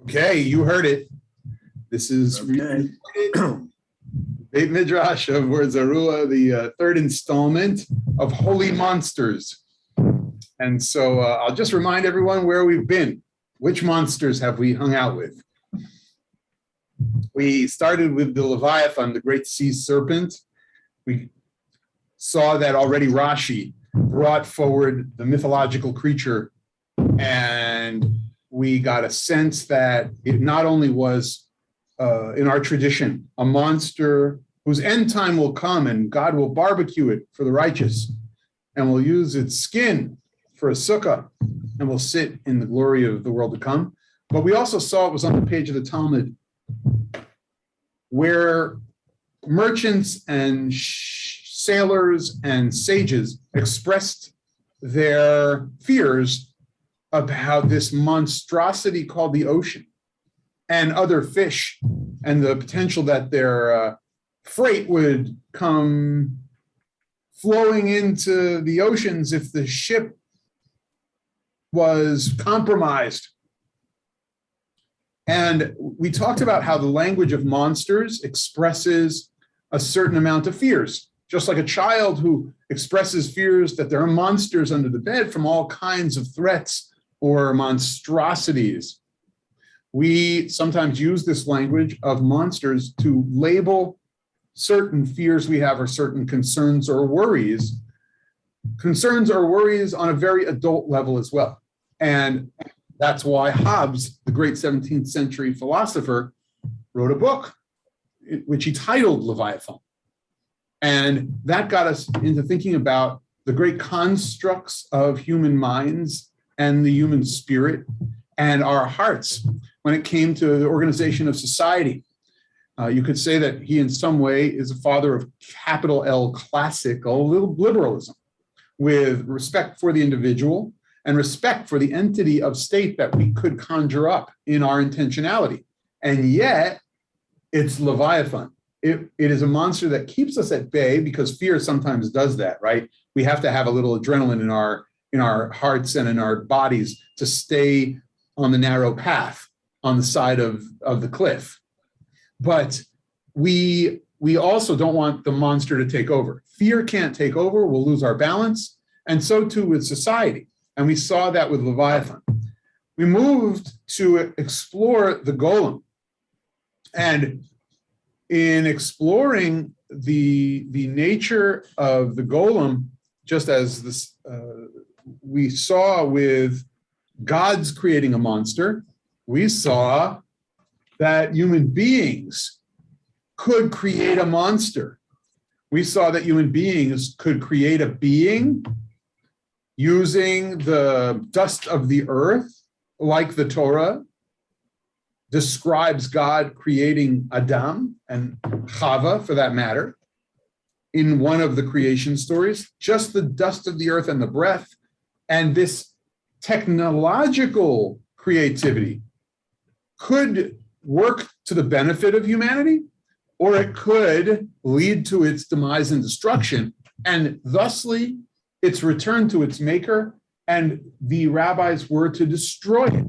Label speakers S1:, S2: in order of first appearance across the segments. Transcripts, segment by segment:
S1: Okay, you heard it. This is Beit Midrash of Word Zarua, the third installment of Holy Monsters. And so I'll just remind everyone where we've been. Which monsters have we hung out with? We started with the Leviathan, the great sea serpent. We saw that already Rashi brought forward the mythological creature, and we got a sense that it not only was, in our tradition, a monster whose end time will come and God will barbecue it for the righteous, and will use its skin for a sukkah, and will sit in the glory of the world to come. But we also saw it was on the page of the Talmud, where merchants and sailors and sages expressed their fears about this monstrosity called the ocean and other fish, and the potential that their freight would come flowing into the oceans if the ship was compromised. And we talked about how the language of monsters expresses a certain amount of fears, just like a child who expresses fears that there are monsters under the bed from all kinds of threats or monstrosities. We sometimes use this language of monsters to label certain fears we have or certain concerns or worries on a very adult level as well. And that's why Hobbes, the great 17th century philosopher, wrote a book which he titled Leviathan. And that got us into thinking about the great constructs of human minds and the human spirit and our hearts when it came to the organization of society. You could say that he in some way is a father of capital L classical liberalism, with respect for the individual and respect for the entity of state that we could conjure up in our intentionality. And yet, it's Leviathan. It is a monster that keeps us at bay, because fear sometimes does that, right? We have to have a little adrenaline in our hearts and in our bodies to stay on the narrow path on the side of the cliff. But we also don't want the monster to take over. Fear can't take over. We'll lose our balance. And so too with society. And we saw that with Leviathan. We moved to explore the golem. And in exploring the nature of the golem, just as this, we saw with God's creating a monster, we saw that human beings could create a monster. We saw that human beings could create a being using the dust of the earth, like the Torah describes God creating Adam and Chava, for that matter, in one of the creation stories, just the dust of the earth and the breath. And this technological creativity could work to the benefit of humanity, or it could lead to its demise and destruction, and thusly its return to its maker, and the rabbis were to destroy it.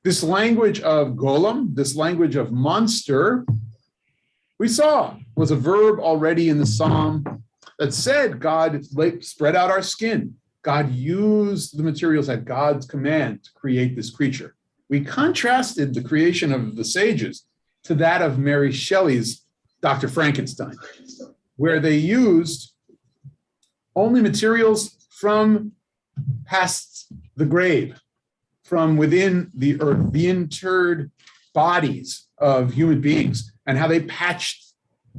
S1: This language of golem, this language of monster, we saw was a verb already in the Psalm that said God spread out our skin. God used the materials at God's command to create this creature. We contrasted the creation of the sages to that of Mary Shelley's Dr. Frankenstein, where they used only materials from past the grave, from within the earth, the interred bodies of human beings, and how they patched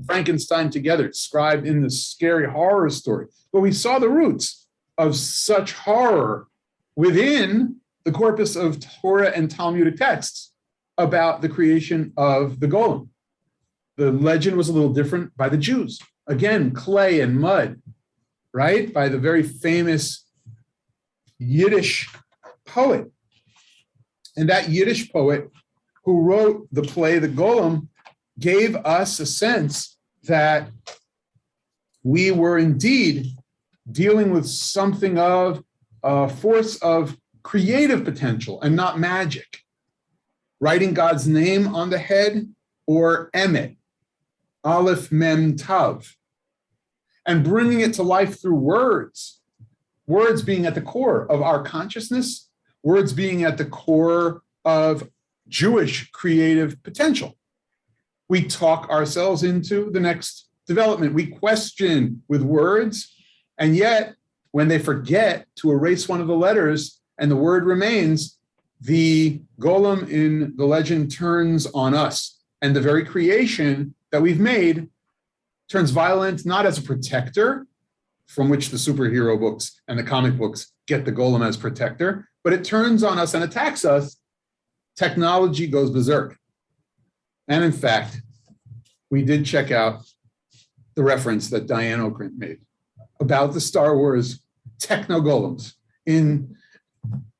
S1: Frankenstein together, described in the scary horror story. But we saw the roots of such horror within the corpus of Torah and Talmudic texts about the creation of the golem. The legend was a little different by the Jews. Again, clay and mud, right? By the very famous Yiddish poet. And that Yiddish poet who wrote the play The Golem gave us a sense that we were indeed dealing with something of a force of creative potential and not magic. Writing God's name on the head, or emet, Aleph Mem Tav, and bringing it to life through words. Words being at the core of our consciousness, words being at the core of Jewish creative potential. We talk ourselves into the next development. We question with words, and yet when they forget to erase one of the letters and the word remains, the golem in the legend turns on us, and the very creation that we've made turns violent, not as a protector, from which the superhero books and the comic books get the golem as protector, but it turns on us and attacks us. Technology goes berserk. And in fact, we did check out the reference that Diane Okrent made about the Star Wars techno golems in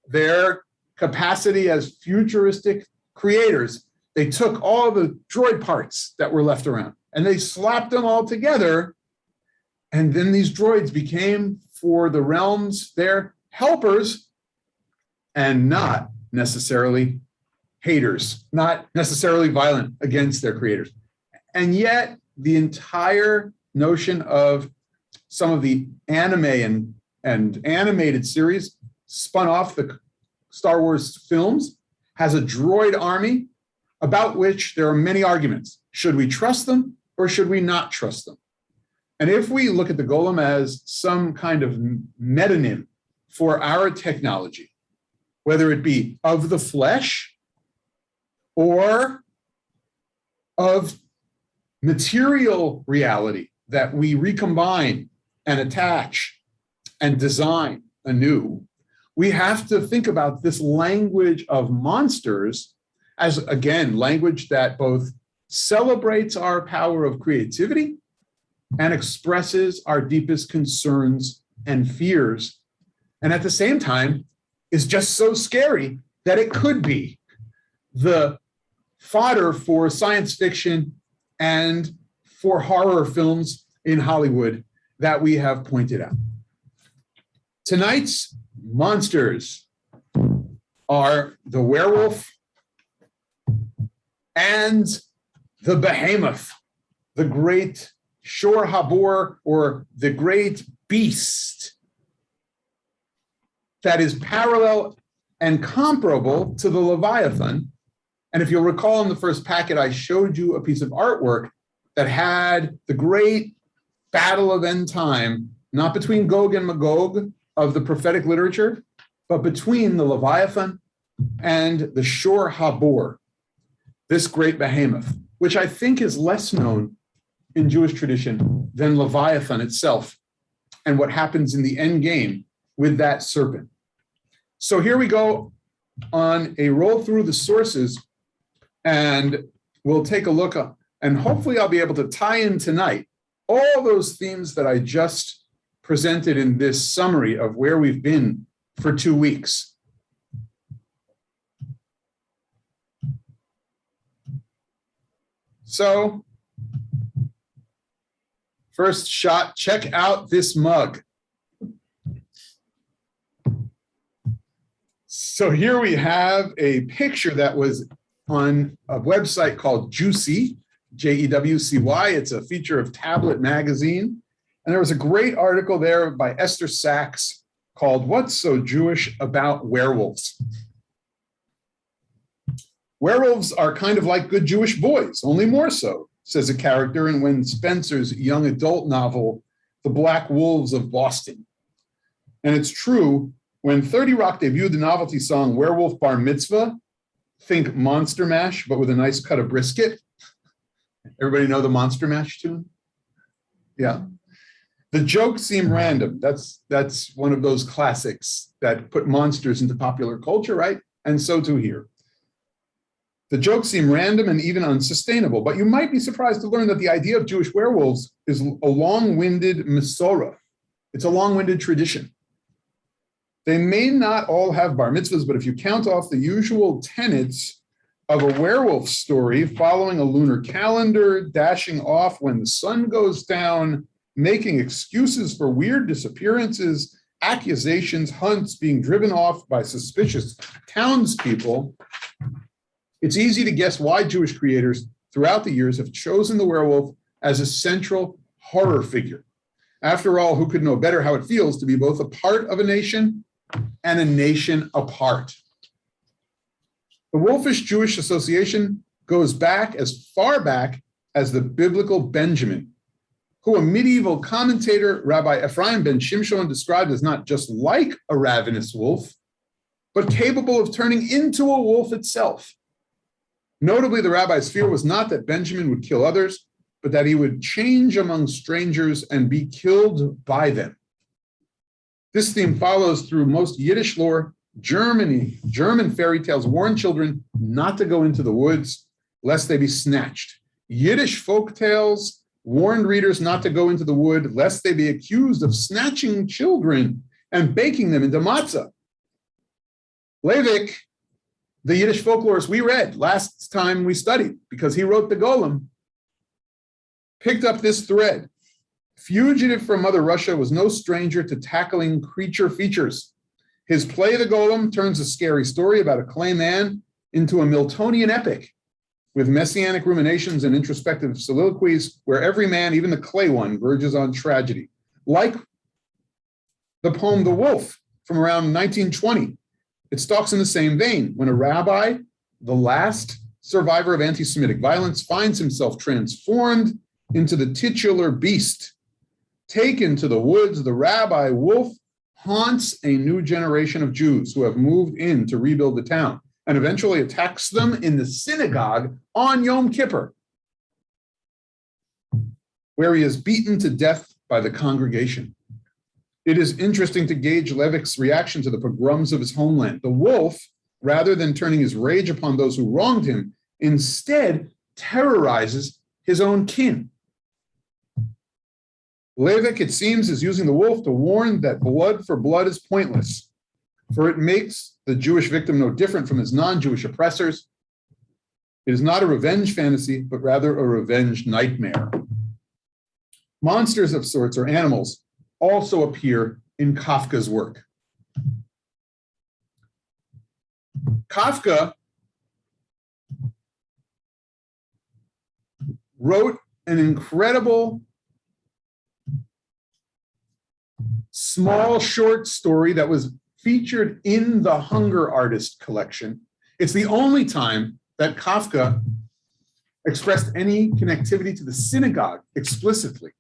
S1: their capacity as futuristic creators. They took all the droid parts that were left around and they slapped them all together. And then these droids became, for the realms, their helpers and not necessarily haters, not necessarily violent against their creators. And yet the entire notion of some of the anime and animated series spun off the Star Wars films has a droid army about which there are many arguments. Should we trust them or should we not trust them? And if we look at the golem as some kind of metonym for our technology, whether it be of the flesh or of material reality that we recombine and attach and design anew, we have to think about this language of monsters as, again, language that both celebrates our power of creativity and expresses our deepest concerns and fears, and at the same time is just so scary that it could be the fodder for science fiction and for horror films in Hollywood that we have pointed out. Tonight's monsters are the werewolf and the behemoth, the great Shor Habor, or the great beast that is parallel and comparable to the Leviathan. And if you'll recall in the first packet, I showed you a piece of artwork that had the great battle of end time, not between Gog and Magog of the prophetic literature, but between the Leviathan and the Shor Habor, this great behemoth, which I think is less known in Jewish tradition than Leviathan itself and what happens in the end game with that serpent. So here we go on a roll through the sources, and we'll take a look, and hopefully I'll be able to tie in tonight all those themes that I just presented in this summary of where we've been for 2 weeks. So, first shot, check out this mug. So here we have a picture that was on a website called Juicy, Jewcy. It's a feature of Tablet magazine. And there was a great article there by Esther Sachs called "What's So Jewish About Werewolves?" Werewolves are kind of like good Jewish boys, only more so, says a character in Wen Spencer's young adult novel, The Black Wolves of Boston. And it's true, when 30 Rock debuted the novelty song Werewolf Bar Mitzvah, think Monster Mash, but with a nice cut of brisket. Everybody know the Monster Mash tune? Yeah. The joke seemed random. That's one of those classics that put monsters into popular culture, right? And so too here. The jokes seem random and even unsustainable, but you might be surprised to learn that the idea of Jewish werewolves is a long-winded Masorah. It's a long-winded tradition. They may not all have bar mitzvahs, but if you count off the usual tenets of a werewolf story, following a lunar calendar, dashing off when the sun goes down, making excuses for weird disappearances, accusations, hunts, being driven off by suspicious townspeople, it's easy to guess why Jewish creators throughout the years have chosen the werewolf as a central horror figure. After all, who could know better how it feels to be both a part of a nation and a nation apart? The Wolfish Jewish Association goes back as far back as the biblical Benjamin, who a medieval commentator, Rabbi Ephraim ben Shimshon, described as not just like a ravenous wolf, but capable of turning into a wolf itself. Notably, the rabbi's fear was not that Benjamin would kill others, but that he would change among strangers and be killed by them. This theme follows through most Yiddish lore. German fairy tales warn children not to go into the woods, lest they be snatched. Yiddish folk tales warned readers not to go into the wood, lest they be accused of snatching children and baking them into matzah. Leivik, the Yiddish folklorist we read last time we studied, because he wrote the Golem, picked up this thread. Fugitive from Mother Russia was no stranger to tackling creature features. His play, The Golem, turns a scary story about a clay man into a Miltonian epic with messianic ruminations and introspective soliloquies where every man, even the clay one, verges on tragedy. Like the poem The Wolf from around 1920, it stalks in the same vein when a rabbi, the last survivor of anti-Semitic violence, finds himself transformed into the titular beast. Taken to the woods, the rabbi wolf haunts a new generation of Jews who have moved in to rebuild the town and eventually attacks them in the synagogue on Yom Kippur, where he is beaten to death by the congregation. It is interesting to gauge Leivik's reaction to the pogroms of his homeland. The wolf, rather than turning his rage upon those who wronged him, instead terrorizes his own kin. Leivik, it seems, is using the wolf to warn that blood for blood is pointless, for it makes the Jewish victim no different from his non-Jewish oppressors. It is not a revenge fantasy, but rather a revenge nightmare. Monsters of sorts, or animals, also appear in Kafka's work. Kafka wrote an incredible small short story that was featured in the Hunger Artist collection. It's the only time that Kafka expressed any connectivity to the synagogue explicitly.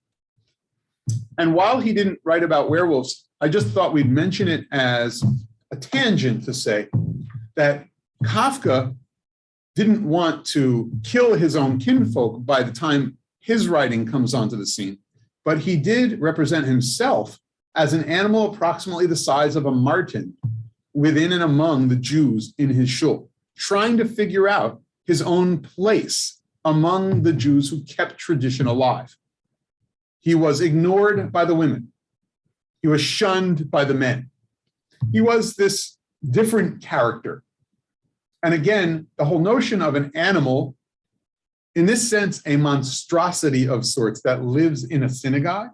S1: And while he didn't write about werewolves, I just thought we'd mention it as a tangent to say that Kafka didn't want to kill his own kinfolk by the time his writing comes onto the scene, but he did represent himself as an animal approximately the size of a marten within and among the Jews in his shul, trying to figure out his own place among the Jews who kept tradition alive. He was ignored by the women. He was shunned by the men. He was this different character. And again, the whole notion of an animal, in this sense, a monstrosity of sorts that lives in a synagogue,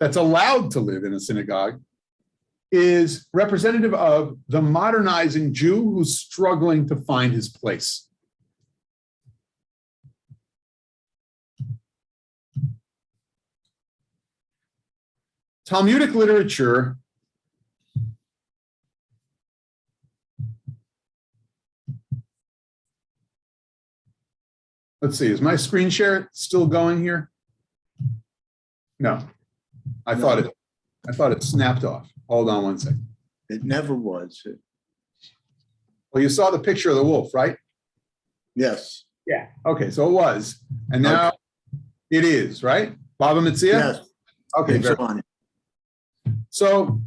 S1: that's allowed to live in a synagogue, is representative of the modernizing Jew who's struggling to find his place. Talmudic literature let's see, is my screen share still going here? No, I thought it snapped off. Hold on one second.
S2: It never was.
S1: Well, you saw the picture of the wolf, right?
S2: Yes.
S1: Yeah. Okay, so it was, and now it is, right? Baba Metzia?
S2: Yes.
S1: Okay,
S2: It's
S1: very
S2: on.
S1: So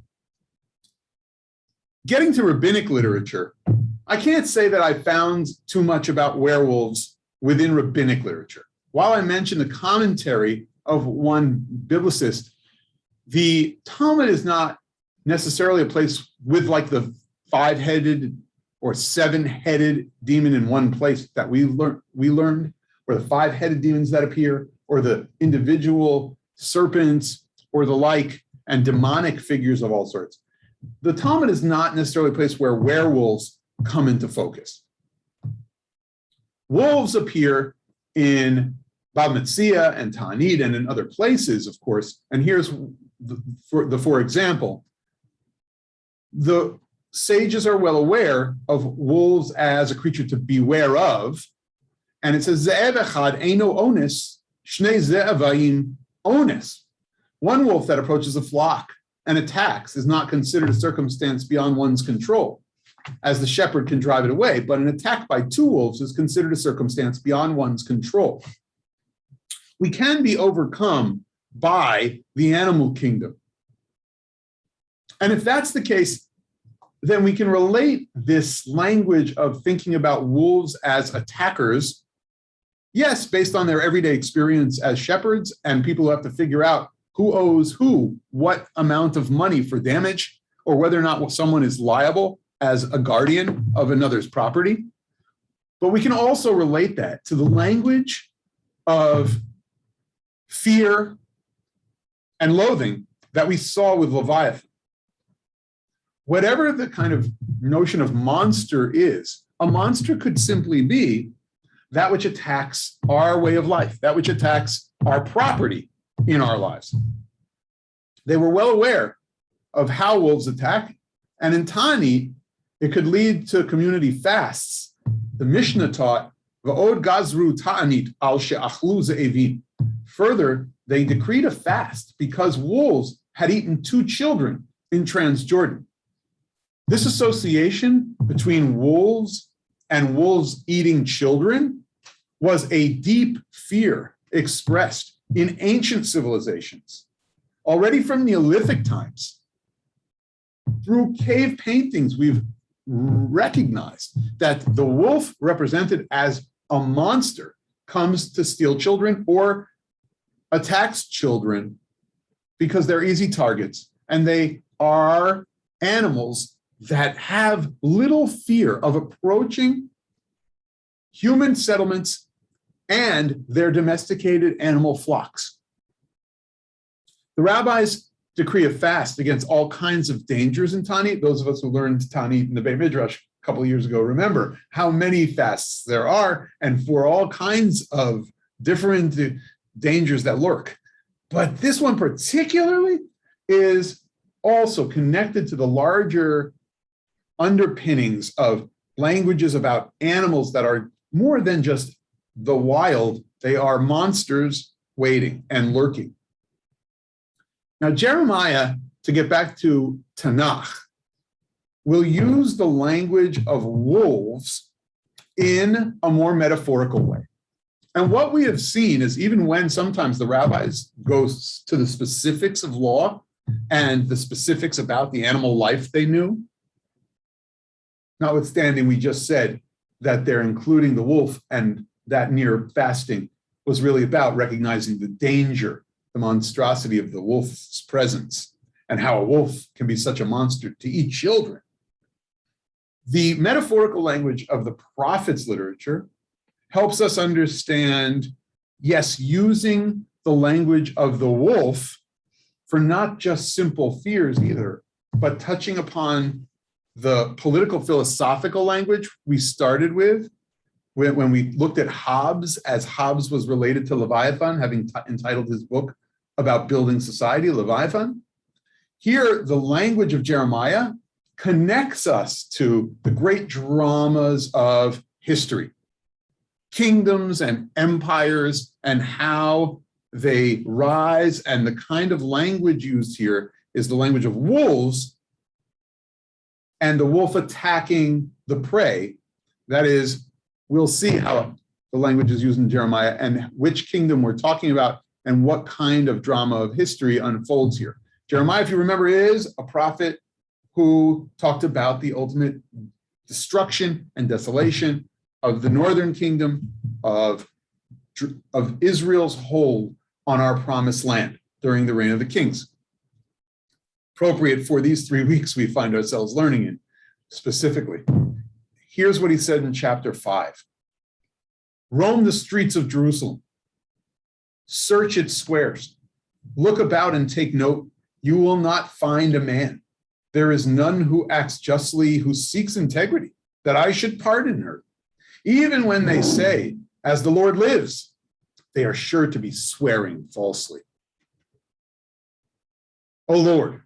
S1: getting to rabbinic literature, I can't say that I found too much about werewolves within rabbinic literature. While I mentioned the commentary of one biblicist, the Talmud is not necessarily a place with like the 5-headed or 7-headed demon in one place that we learned, or the 5-headed demons that appear, or the individual serpents, or the like. and demonic figures of all sorts. The Talmud is not necessarily a place where werewolves come into focus. Wolves appear in Bab Metzia and Ta'anit and in other places, of course. And here's for example, the sages are well aware of wolves as a creature to beware of. And it says, Ze'ev echad eino onis, shnei ze'evayim onis. One wolf that approaches a flock and attacks is not considered a circumstance beyond one's control, as the shepherd can drive it away, but an attack by two wolves is considered a circumstance beyond one's control. We can be overcome by the animal kingdom. And if that's the case, then we can relate this language of thinking about wolves as attackers, yes, based on their everyday experience as shepherds and people who have to figure out who owes who what amount of money for damage, or whether or not someone is liable as a guardian of another's property. But we can also relate that to the language of fear and loathing that we saw with Leviathan. Whatever the kind of notion of monster is, a monster could simply be that which attacks our way of life, that which attacks our property in our lives. They were well aware of how wolves attack, and in Ta'anit, it could lead to community fasts. The Mishnah taught, V'od gazru ta'anit al she'achlu ze'evim. Further, they decreed a fast because wolves had eaten 2 children in Transjordan. This association between wolves and wolves eating children was a deep fear expressed in ancient civilizations. Already from Neolithic times, through cave paintings, we've recognized that the wolf represented as a monster comes to steal children or attacks children because they're easy targets, and they are animals that have little fear of approaching human settlements and their domesticated animal flocks. The rabbis decree a fast against all kinds of dangers in Ta'anit. Those of us who learned Ta'anit in the Beit Midrash a couple of years ago remember how many fasts there are and for all kinds of different dangers that lurk. But this one particularly is also connected to the larger underpinnings of languages about animals that are more than just the wild. They are monsters waiting and lurking. Now, Jeremiah, to get back to Tanakh, will use the language of wolves in a more metaphorical way. And what we have seen is even when sometimes the rabbis go to the specifics of law and the specifics about the animal life they knew, notwithstanding we just said that they're including the wolf, and that near fasting was really about recognizing the danger, the monstrosity of the wolf's presence, and how a wolf can be such a monster to eat children. The metaphorical language of the prophets' literature helps us understand, yes, using the language of the wolf for not just simple fears either, but touching upon the political philosophical language we started with when we looked at Hobbes, as Hobbes was related to Leviathan, having entitled his book about building society, Leviathan. Here, the language of Jeremiah connects us to the great dramas of history, kingdoms and empires, and how they rise. And the kind of language used here is the language of wolves, and the wolf attacking the prey. That is, we'll see how the language is used in Jeremiah and which kingdom we're talking about and what kind of drama of history unfolds here. Jeremiah, if you remember, is a prophet who talked about the ultimate destruction and desolation of the northern kingdom, of Israel's hold on our promised land during the reign of the kings. Appropriate for these 3 weeks we find ourselves learning in specifically. Here's what he said in chapter 5. Roam the streets of Jerusalem. Search its squares. Look about and take note You will not find a man. There is none who acts justly, who seeks integrity, that I should pardon her. Even when they say, as the Lord lives, they are sure to be swearing falsely. O Lord,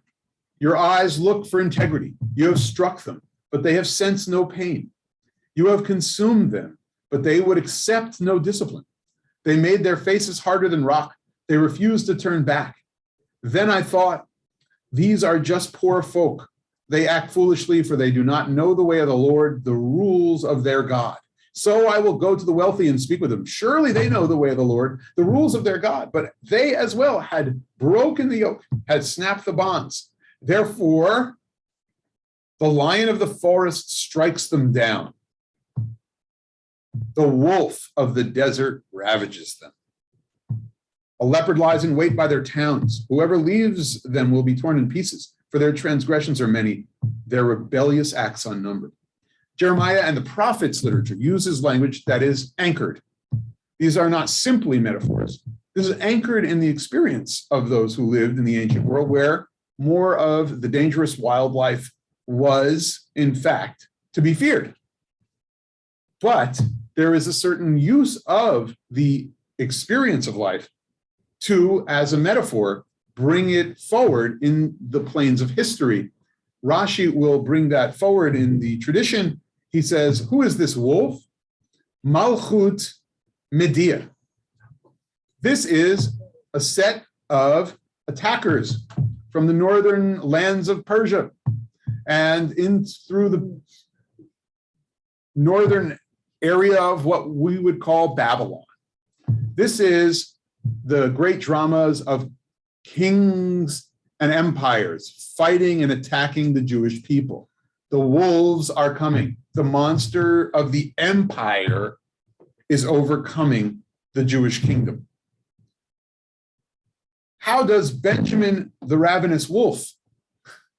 S1: your eyes look for integrity. You have struck them, but they have sensed no pain. You have consumed them, but they would accept no discipline. They made their faces harder than rock. They refused to turn back. Then I thought, these are just poor folk. They act foolishly, for they do not know the way of the Lord, the rules of their God. So I will go to the wealthy and speak with them. Surely they know the way of the Lord, the rules of their God. But they as well had broken the yoke, had snapped the bonds. Therefore, the lion of the forest strikes them down. The wolf of the desert ravages them. A leopard lies in wait by their towns. Whoever leaves them will be torn in pieces, for their transgressions are many, their rebellious acts unnumbered. Jeremiah and the prophets' literature uses language that is anchored. These are not simply metaphors. This is anchored in the experience of those who lived in the ancient world, where more of the dangerous wildlife was, in fact, to be feared. But there is a certain use of the experience of life to, as a metaphor, bring it forward in the planes of history. Rashi will bring that forward in the tradition. He says, who is this wolf? Malchut Media. This is a set of attackers from the northern lands of Persia and in through the northern area of what we would call Babylon. This is the great dramas of kings and empires fighting and attacking the Jewish people. The wolves are coming. The monster of the empire is overcoming the Jewish kingdom. How does Benjamin the ravenous wolf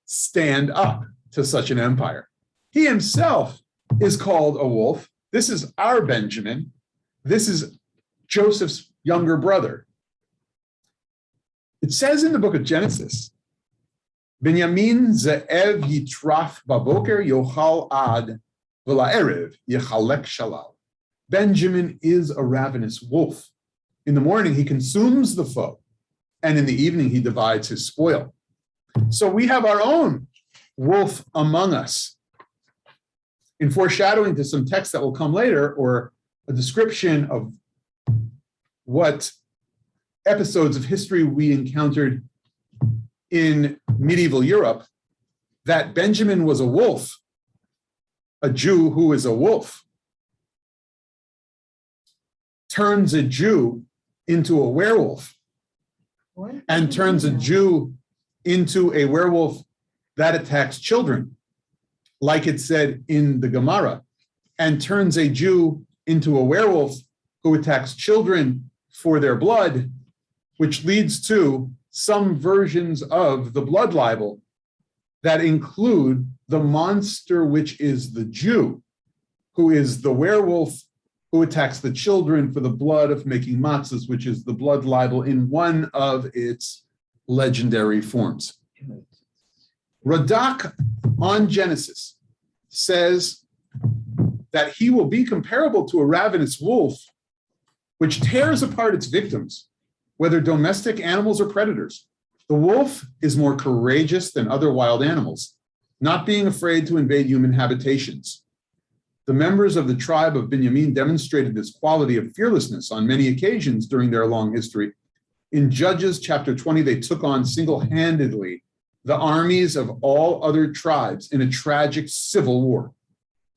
S1: stand up to such an empire? He himself is called a wolf. This is our Benjamin. This is Joseph's younger brother. It says in the book of Genesis, Binyamin ze'ev yitraf baboker yochal ad v'la'erev yechalek shalal. Benjamin is a ravenous wolf. In the morning, he consumes the foe, and in the evening, he divides his spoil. So we have our own wolf among us. In foreshadowing to some text that will come later, or a description of what episodes of history we encountered in medieval Europe, that Benjamin was a wolf, a Jew who is a wolf, turns a Jew into a werewolf, and turns a Jew into a werewolf that attacks children, like it said in the Gemara, and turns a Jew into a werewolf who attacks children for their blood, which leads to some versions of the blood libel that include the monster, which is the Jew, who is the werewolf who attacks the children for the blood of making matzahs, which is the blood libel in one of its legendary forms. Radak on Genesis says that he will be comparable to a ravenous wolf, which tears apart its victims, whether domestic animals or predators. The wolf is more courageous than other wild animals, not being afraid to invade human habitations. The members of the tribe of Binyamin demonstrated this quality of fearlessness on many occasions during their long history. In Judges chapter 20, they took on single-handedly the armies of all other tribes in a tragic civil war.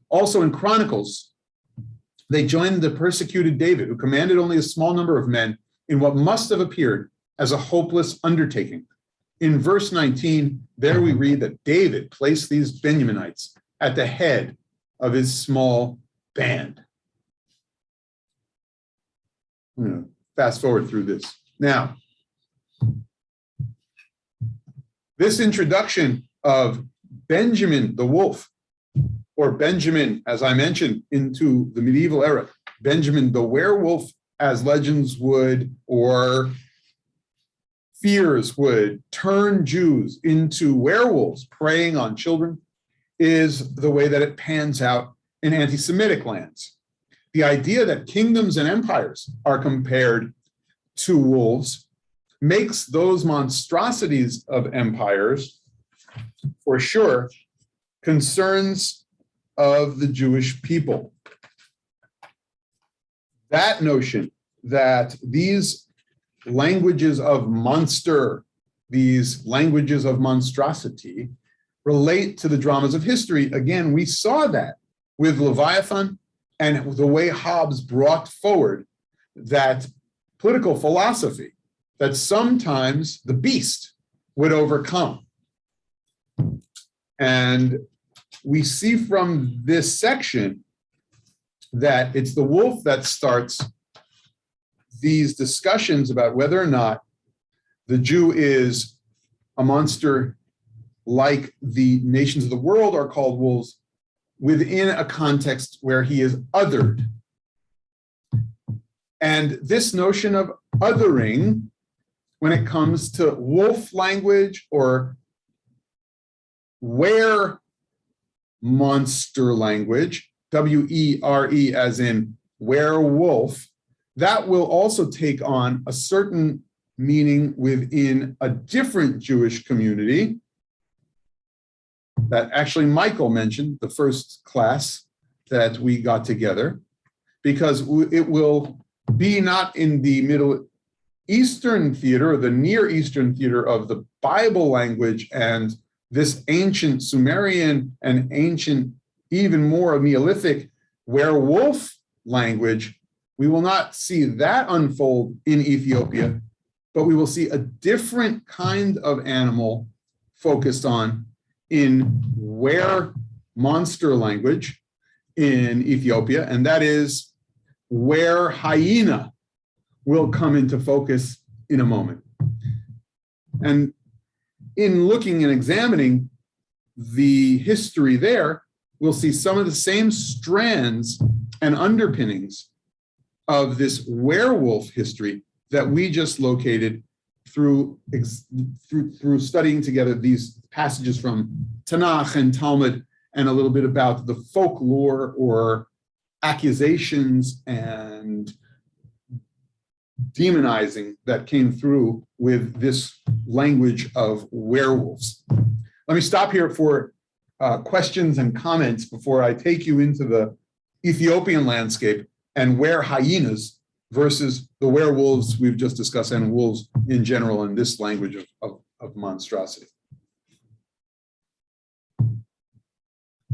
S1: Also in Chronicles, they joined the persecuted David, who commanded only a small number of men in what must have appeared as a hopeless undertaking. In verse 19, there we read that David placed these Benjaminites at the head of his small band. I'm going to fast forward through this. Now, this introduction of Benjamin the wolf, or Benjamin, as I mentioned, into the medieval era, Benjamin the werewolf, as legends would, or fears would turn Jews into werewolves preying on children is the way that it pans out in anti-Semitic lands. The idea that kingdoms and empires are compared to wolves makes those monstrosities of empires, for sure, concerns of the Jewish people. That notion that these languages of monster, these languages of monstrosity, relate to the dramas of history. Again, we saw that with Leviathan and the way Hobbes brought forward that political philosophy that sometimes the beast would overcome. And we see from this section that it's the wolf that starts these discussions about whether or not the Jew is a monster like the nations of the world are called wolves within a context where he is othered. And this notion of othering, when it comes to wolf language or were monster language, W-E-R-E as in werewolf, that will also take on a certain meaning within a different Jewish community that actually Michael mentioned, the first class that we got together, because it will be not in the Middle Eastern theater or the Near Eastern theater of the Bible language and this ancient Sumerian and ancient, even more Neolithic werewolf language. We will not see that unfold in Ethiopia, but we will see a different kind of animal focused on in were monster language in Ethiopia, and that is where hyena will come into focus in a moment. And in looking and examining the history there, we'll see some of the same strands and underpinnings of this werewolf history that we just located through studying together these passages from Tanakh and Talmud and a little bit about the folklore or accusations and demonizing that came through with this language of werewolves. Let me stop here for questions and comments before I take you into the Ethiopian landscape and were hyenas versus the werewolves we've just discussed and wolves in general in this language of monstrosity.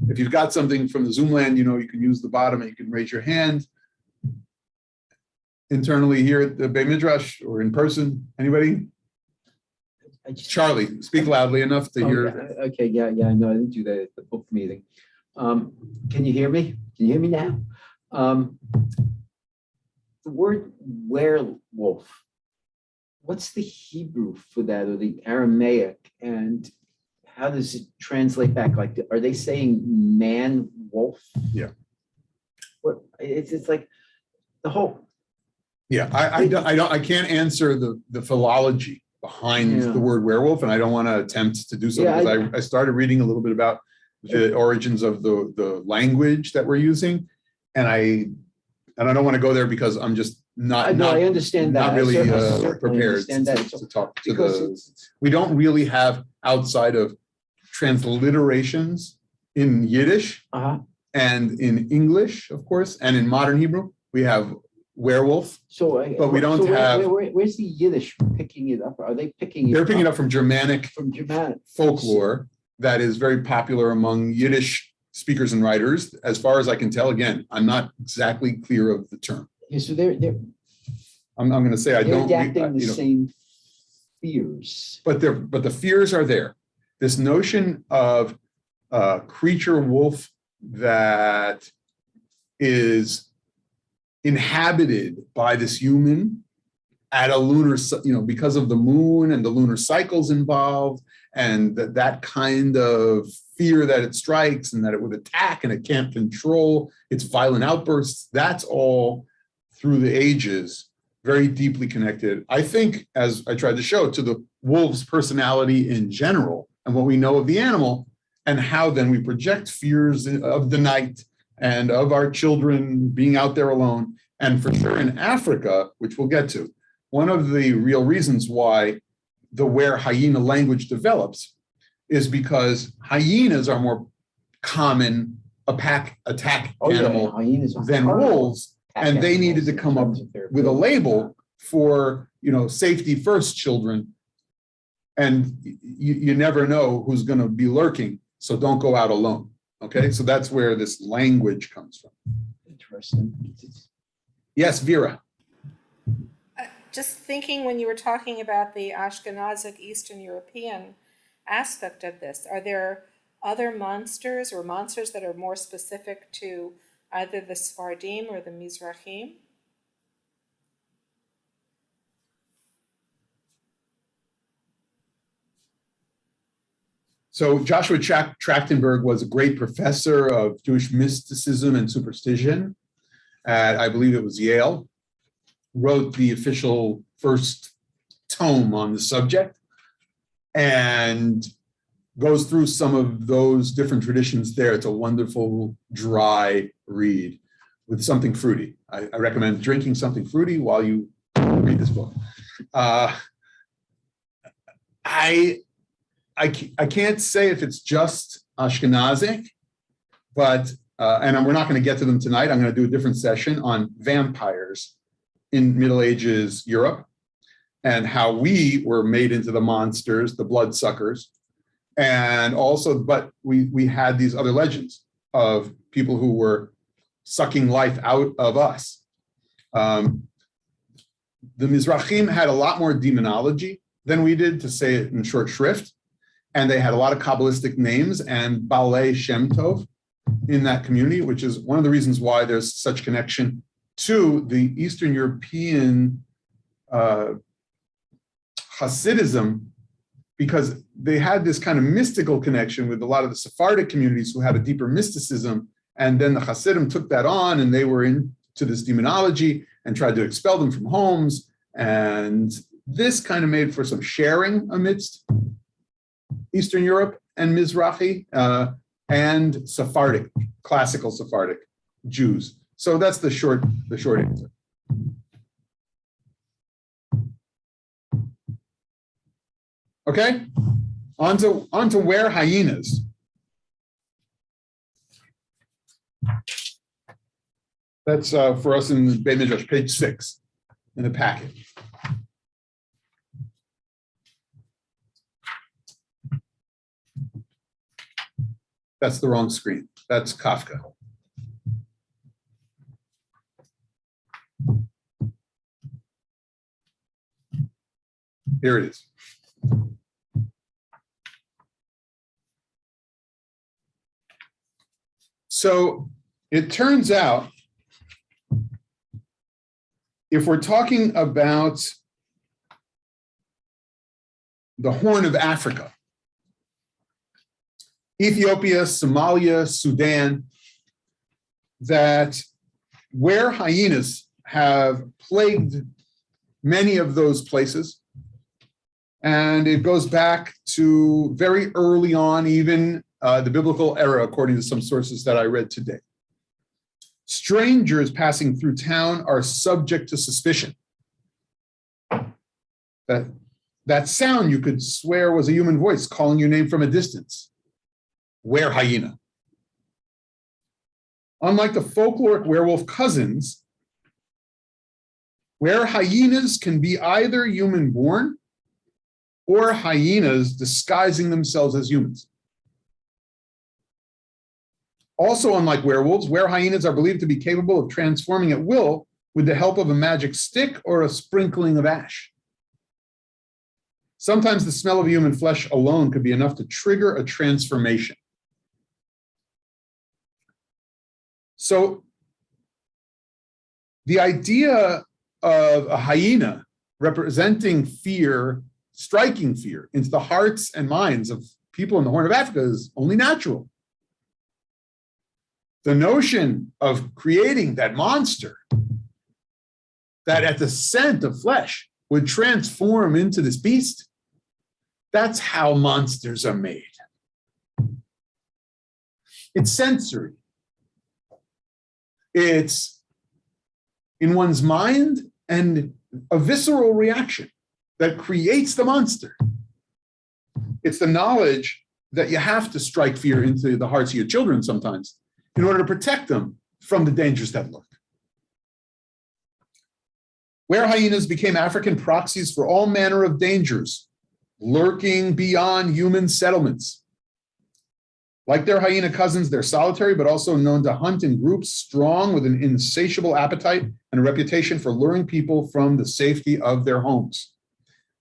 S1: If you've got something from the Zoom land, you know, you can use the bottom and you can raise your hand. Internally here at the Beit Midrash or in person, anybody? Charlie, speak loudly enough to hear.
S3: Okay, yeah, I know, I didn't do that at the book meeting. Can you hear me? Can you hear me now? The word werewolf, what's the Hebrew for that or the Aramaic, and how does it translate back? Like, are they saying man wolf?
S1: Yeah.
S3: What it's like the whole.
S1: Yeah, I can't answer the philology behind the word werewolf, and I don't want to attempt to do so because I started reading a little bit about the origins of the language that we're using, and I don't want to go there because I'm just not
S3: I understand that.
S1: Not really prepared
S3: to
S1: talk to the. We don't really have, outside of transliterations in Yiddish and in English, of course, and in modern Hebrew, we have werewolf. But we don't have.
S3: Where's the Yiddish picking it up? Are they picking it?
S1: They're picking it up from Germanic folklore that is very popular among Yiddish speakers and writers. As far as I can tell, again, I'm not exactly clear of the term.
S3: Yeah, so they're
S1: I'm going to say I don't.
S3: They're adapting the same fears.
S1: But the fears are there. This notion of a creature wolf that is inhabited by this human at a lunar, because of the moon and the lunar cycles involved, and that kind of fear that it strikes and that it would attack and it can't control its violent outbursts. That's all through the ages very deeply connected, I think, as I tried to show, to the wolf's personality in general and what we know of the animal, and how then we project fears of the night and of our children being out there alone. And for sure in Africa, which we'll get to, one of the real reasons why the were hyena language develops is because hyenas are more common attack animal
S3: hyenas are
S1: than
S3: horrible
S1: wolves,
S3: attack
S1: and they
S3: animals
S1: needed to
S3: in
S1: come up
S3: terms of their
S1: with a
S3: ability.
S1: label for, safety first children. And you never know who's going to be lurking, so don't go out alone. Okay, so that's where this language comes from.
S3: Interesting.
S1: Yes, Vera.
S4: Just thinking when you were talking about the Ashkenazic Eastern European aspect of this, are there other monsters or monsters that are more specific to either the Sephardim or the Mizrahim?
S1: So Joshua Trachtenberg was a great professor of Jewish mysticism and superstition at, I believe it was Yale, wrote the official first tome on the subject, and goes through some of those different traditions there. It's a wonderful, dry read with something fruity. I recommend drinking something fruity while you read this book. I can't say if it's just Ashkenazic, but, and we're not going to get to them tonight. I'm going to do a different session on vampires in Middle Ages Europe and how we were made into the monsters, the bloodsuckers. And also, but we had these other legends of people who were sucking life out of us. The Mizrahim had a lot more demonology than we did, to say it in short shrift. And they had a lot of Kabbalistic names and Balei Shem Tov in that community, which is one of the reasons why there's such connection to the Eastern European Hasidism, because they had this kind of mystical connection with a lot of the Sephardic communities who had a deeper mysticism. And then the Hasidim took that on, and they were into this demonology and tried to expel them from homes. And this kind of made for some sharing amidst Eastern Europe and Mizrahi and Sephardic, classical Sephardic Jews. So that's the short answer. Okay, on to were hyenas. That's for us in Beit Midrash, page 6 in the packet. That's the wrong screen. That's Kafka. Here it is. So it turns out, if we're talking about the Horn of Africa, Ethiopia, Somalia, Sudan, that were hyenas have plagued many of those places. And it goes back to very early on, even the biblical era, according to some sources that I read today. Strangers passing through town are subject to suspicion. That sound you could swear was a human voice calling your name from a distance. Were hyena. Unlike the folkloric werewolf cousins, were hyenas can be either human born or hyenas disguising themselves as humans. Also, unlike werewolves, were hyenas are believed to be capable of transforming at will with the help of a magic stick or a sprinkling of ash. Sometimes the smell of human flesh alone could be enough to trigger a transformation. So the idea of a hyena representing fear, striking fear into the hearts and minds of people in the Horn of Africa is only natural. The notion of creating that monster that at the scent of flesh would transform into this beast. That's how monsters are made. It's sensory. It's in one's mind and a visceral reaction that creates the monster. It's the knowledge that you have to strike fear into the hearts of your children sometimes in order to protect them from the dangers that lurk. Were hyenas became African proxies for all manner of dangers lurking beyond human settlements. Like their hyena cousins, they're solitary, but also known to hunt in groups, strong with an insatiable appetite and a reputation for luring people from the safety of their homes.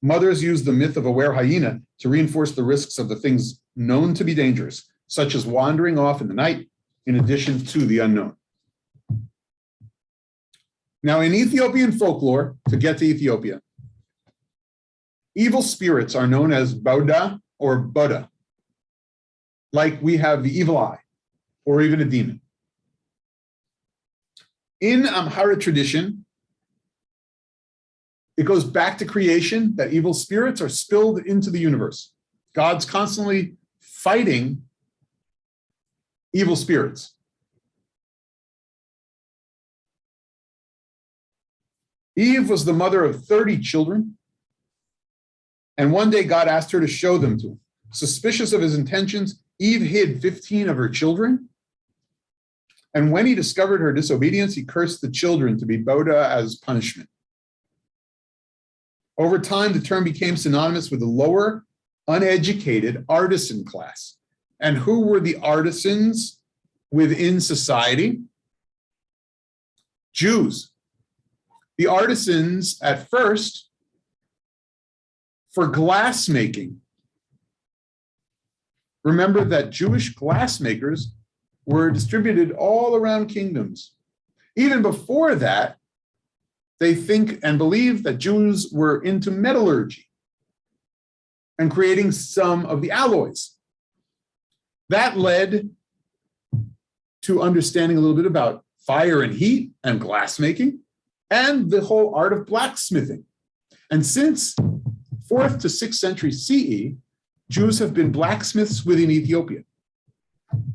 S1: Mothers use the myth of a were hyena to reinforce the risks of the things known to be dangerous, such as wandering off in the night, in addition to the unknown. Now, in Ethiopian folklore, to get to Ethiopia, evil spirits are known as Boda or Buddha, like we have the evil eye or even a demon. In Amhara tradition, it goes back to creation that evil spirits are spilled into the universe. God's constantly fighting evil spirits. Eve was the mother of 30 children, and one day God asked her to show them to him. Suspicious of his intentions, Eve hid 15 of her children, and when he discovered her disobedience, he cursed the children to be Boda as punishment. Over time, the term became synonymous with the lower, uneducated artisan class. And who were the artisans within society? Jews. The artisans at first for glass making. Remember that Jewish glassmakers were distributed all around kingdoms. Even before that, they think and believe that Jews were into metallurgy and creating some of the alloys. That led to understanding a little bit about fire and heat and glass making and the whole art of blacksmithing. And since 4th to 6th century CE, Jews have been blacksmiths within Ethiopia.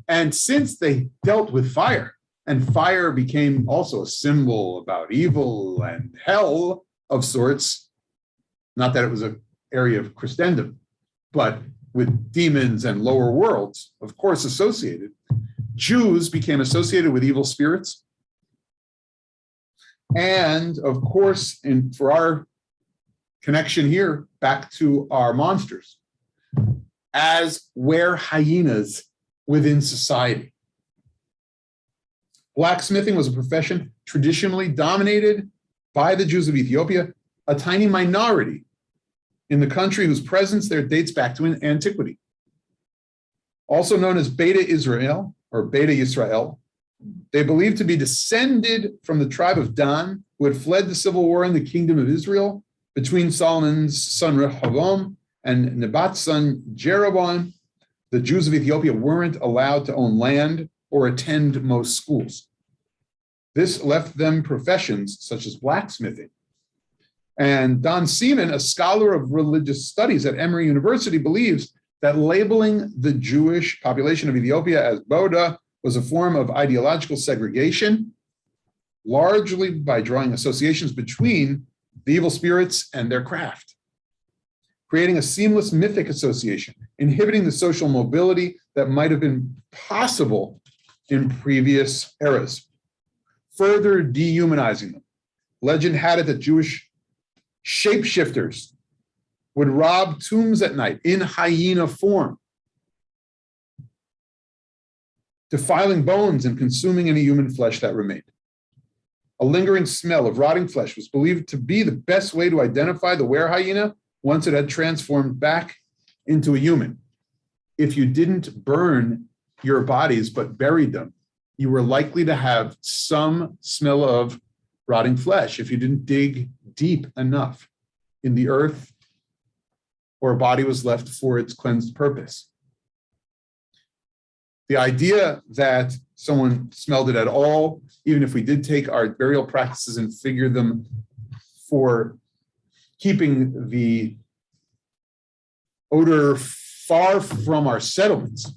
S1: And since they dealt with fire, and fire became also a symbol about evil and hell of sorts, not that it was an area of Christendom, but with demons and lower worlds, of course, associated, Jews became associated with evil spirits. And of course, for our connection here, back to our monsters, as were hyenas within society. Blacksmithing was a profession traditionally dominated by the Jews of Ethiopia, a tiny minority in the country whose presence there dates back to antiquity. Also known as Beta Israel or Beta Yisrael, they believed to be descended from the tribe of Dan, who had fled the civil war in the kingdom of Israel between Solomon's son Rehoboam and Nebat's son Jeroboam. The Jews of Ethiopia weren't allowed to own land or attend most schools. This left them professions such as blacksmithing. And Don Seaman, a scholar of religious studies at Emory University, believes that labeling the Jewish population of Ethiopia as Boda was a form of ideological segregation, largely by drawing associations between the evil spirits and their craft, creating a seamless mythic association, inhibiting the social mobility that might have been possible in previous eras, further dehumanizing them. Legend had it that Jewish shapeshifters would rob tombs at night in hyena form, defiling bones and consuming any human flesh that remained. A lingering smell of rotting flesh was believed to be the best way to identify the were hyena once it had transformed back into a human. If you didn't burn your bodies but buried them, you were likely to have some smell of rotting flesh if you didn't dig deep enough in the earth or a body was left for its cleansed purpose. The idea that someone smelled it at all, even if we did take our burial practices and figure them for keeping the odor far from our settlements.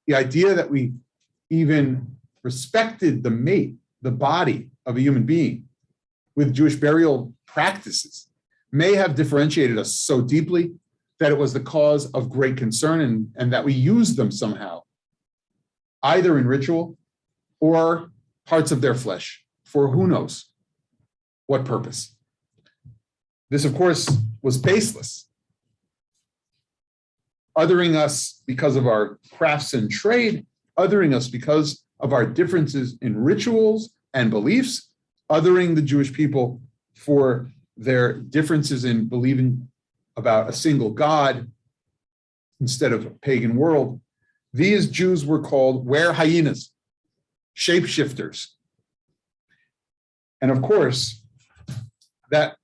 S1: The idea that we even respected the mate, the body of a human being with Jewish burial practices may have differentiated us so deeply that it was the cause of great concern and that we used them somehow, either in ritual or parts of their flesh for who knows what purpose. This, of course, was baseless. Othering us because of our crafts and trade, othering us because of our differences in rituals and beliefs, othering the Jewish people for their differences in believing about a single God instead of a pagan world. These Jews were called hyenas, shapeshifters. And of course, that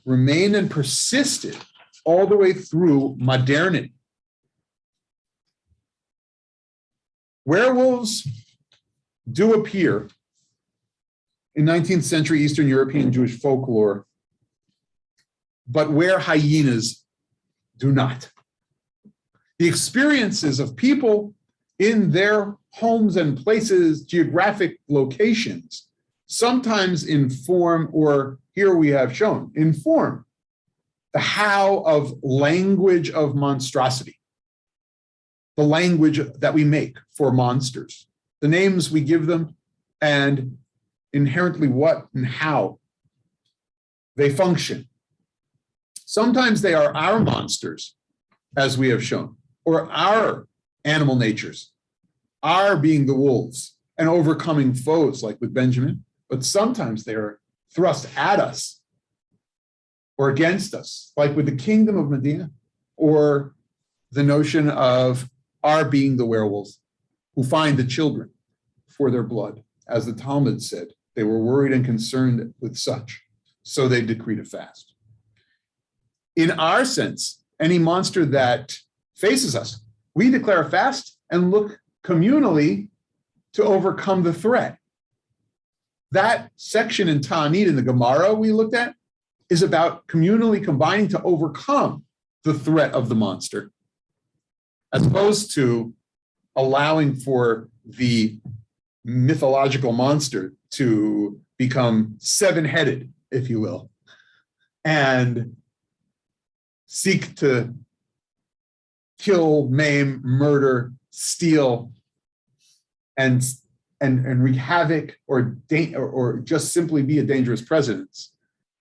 S1: remained and persisted all the way through modernity. Werewolves do appear in 19th century Eastern European Jewish folklore, but hyenas do not. The experiences of people in their homes and places, geographic locations, sometimes inform, or here we have shown, inform the how of language of monstrosity, the language that we make for monsters, the names we give them, and inherently what and how they function. Sometimes they are our monsters, as we have shown, or our animal natures, our being the wolves and overcoming foes, like with Benjamin, but sometimes they are thrust at us or against us, like with the kingdom of Medina, or the notion of our being the werewolves who find the children for their blood. As the Talmud said, they were worried and concerned with such, so they decreed a fast. In our sense, any monster that faces us, we declare a fast and look communally to overcome the threat. That section in Ta'anit in the Gemara we looked at is about communally combining to overcome the threat of the monster, as opposed to allowing for the mythological monster to become seven-headed, if you will, and seek to kill, maim, murder, steal, and wreak havoc or just simply be a dangerous presence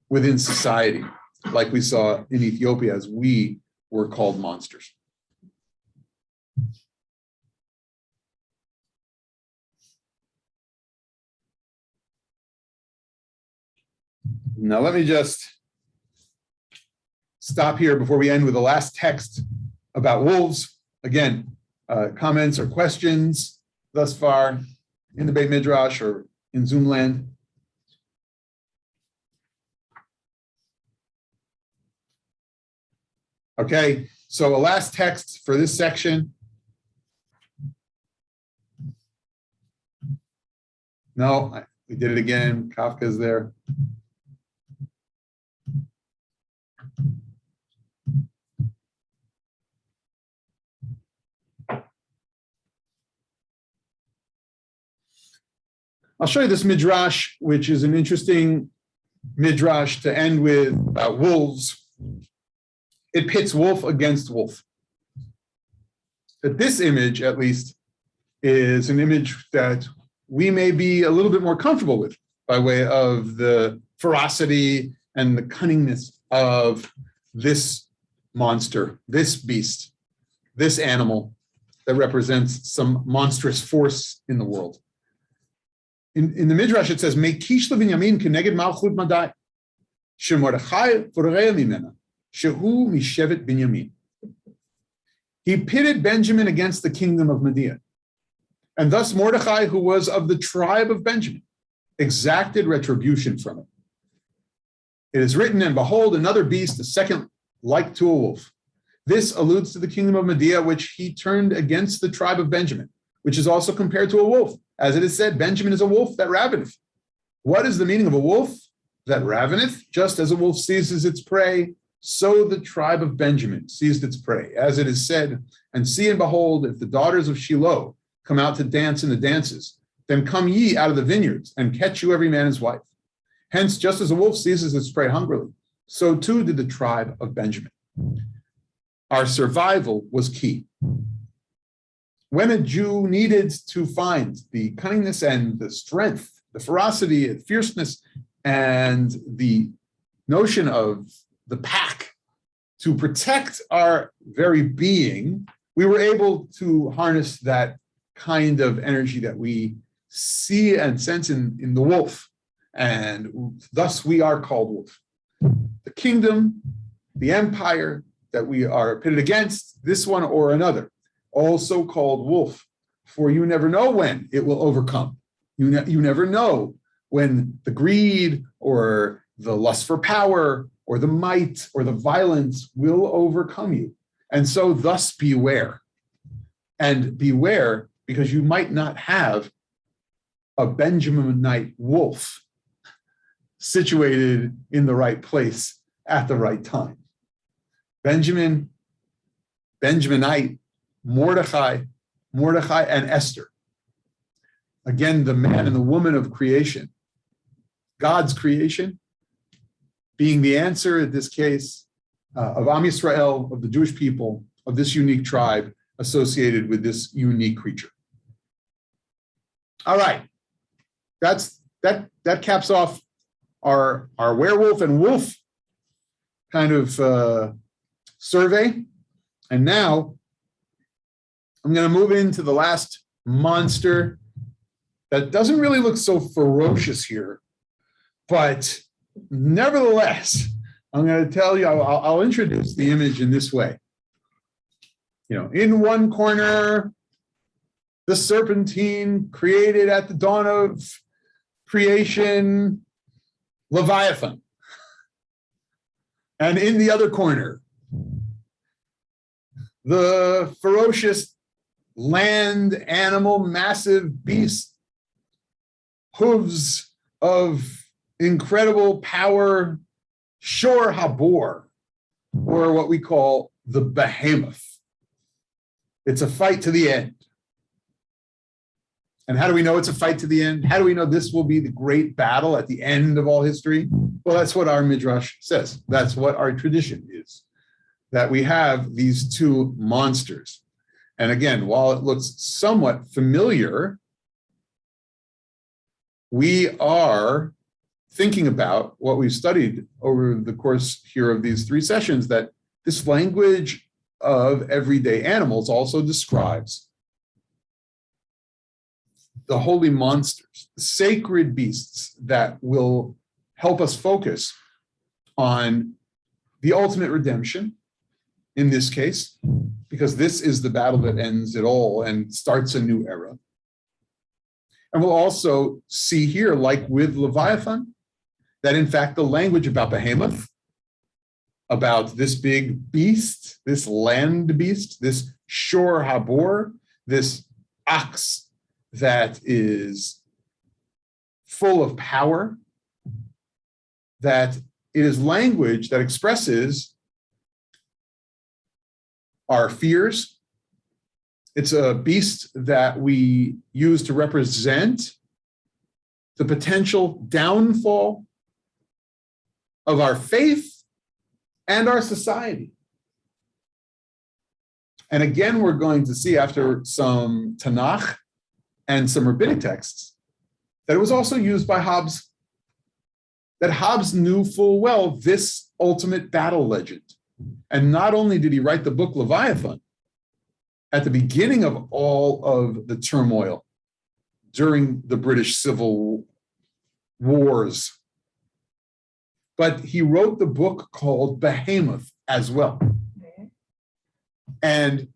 S1: within society, like we saw in Ethiopia as we were called monsters. Now let me just stop here before we end with the last text about wolves. Again, comments or questions thus far in the Beit Midrash or in Zoom land? Okay, so a last text for this section. No, we did it again. Kafka's there. I'll show you this midrash, which is an interesting midrash to end with about wolves. It pits wolf against wolf. But this image, at least, is an image that we may be a little bit more comfortable with by way of the ferocity and the cunningness of this monster, this beast, this animal that represents some monstrous force in the world. In the Midrash, it says, Mekish leVinyamin keneged malchut madai, sheMordechai voreya mimena, shehu mishevet Binyamin. He pitted Benjamin against the kingdom of Medea, and thus Mordechai, who was of the tribe of Benjamin, exacted retribution from it. It is written, and behold, another beast, a second like to a wolf. This alludes to the kingdom of Medea, which he turned against the tribe of Benjamin, which is also compared to a wolf. As it is said, Benjamin is a wolf that raveneth. What is the meaning of a wolf? that Ravenous, just as a wolf seizes its prey, so the tribe of Benjamin seized its prey. As it is said, and see and behold, if the daughters of Shiloh come out to dance in the dances, then come ye out of the vineyards and catch you every man his wife. Hence, just as a wolf seizes its prey hungrily, so too did the tribe of Benjamin. Our survival was key. When a Jew needed to find the cunningness and the strength, the ferocity and fierceness, and the notion of the pack to protect our very being, we were able to harness that kind of energy that we see and sense in the wolf. And thus we are called wolf. The kingdom, the empire that we are pitted against, this one or another, also called wolf, for you never know when it will overcome. You never know when the greed or the lust for power or the might or the violence will overcome you. And so thus beware. And beware because you might not have a Benjaminite wolf situated in the right place at the right time. Benjaminite, Mordecai, and Esther. Again, the man and the woman of creation. God's creation being the answer in this case of Am Yisrael, of the Jewish people, of this unique tribe associated with this unique creature. All right, that caps off our werewolf and wolf kind of survey. And now I'm going to move into the last monster that doesn't really look so ferocious here, but nevertheless, I'm going to tell you, I'll introduce the image in this way. You know, in one corner, the serpentine created at the dawn of creation, Leviathan. And in the other corner, the ferocious land animal, massive beast, hooves of incredible power, Shor Habor, or what we call the Behemoth. It's a fight to the end. And how do we know it's a fight to the end? How do we know this will be the great battle at the end of all history? Well, that's what our Midrash says. That's what our tradition is, that we have these two monsters. And again, while it looks somewhat familiar, we are thinking about what we've studied over the course here of these 3 sessions, that this language of everyday animals also describes the holy monsters, the sacred beasts that will help us focus on the ultimate redemption in this case, because this is the battle that ends it all and starts a new era. And we'll also see here, like with Leviathan, that in fact the language about Behemoth, about this big beast, this land beast, this Shor Habor, this ox that is full of power, that it is language that expresses our fears. It's a beast that we use to represent the potential downfall of our faith and our society. And again, we're going to see after some Tanakh and some rabbinic texts that it was also used by Hobbes, that Hobbes knew full well this ultimate battle legend. And not only did he write the book Leviathan at the beginning of all of the turmoil during the British Civil Wars, but he wrote the book called Behemoth as well. And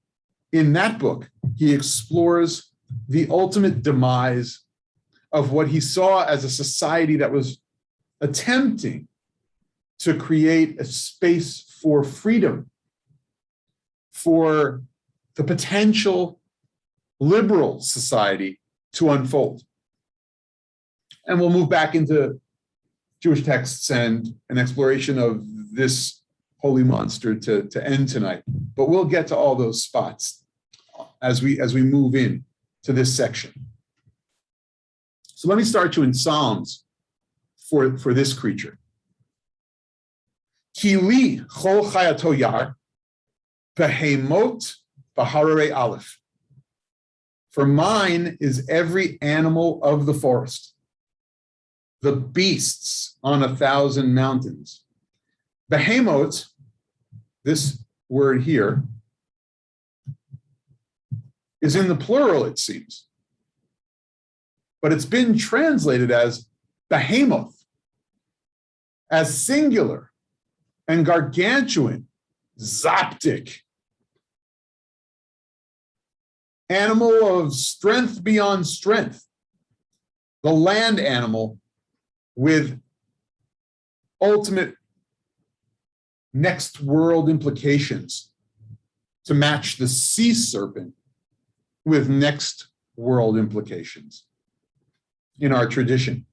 S1: in that book, he explores the ultimate demise of what he saw as a society that was attempting to create a space for freedom, for the potential liberal society to unfold. And we'll move back into Jewish texts and an exploration of this holy monster to end tonight. But we'll get to all those spots as we move in to this section. So let me start you in Psalms for this creature. Kili chol chayato yar, behemot baharare aleph. For mine is every animal of the forest, the beasts on 1,000 mountains. Behemoth, this word here, is in the plural, it seems. But it's been translated as behemoth, as singular and gargantuan, zoptic, animal of strength beyond strength, the land animal with ultimate next world implications to match the sea serpent with next world implications in our tradition.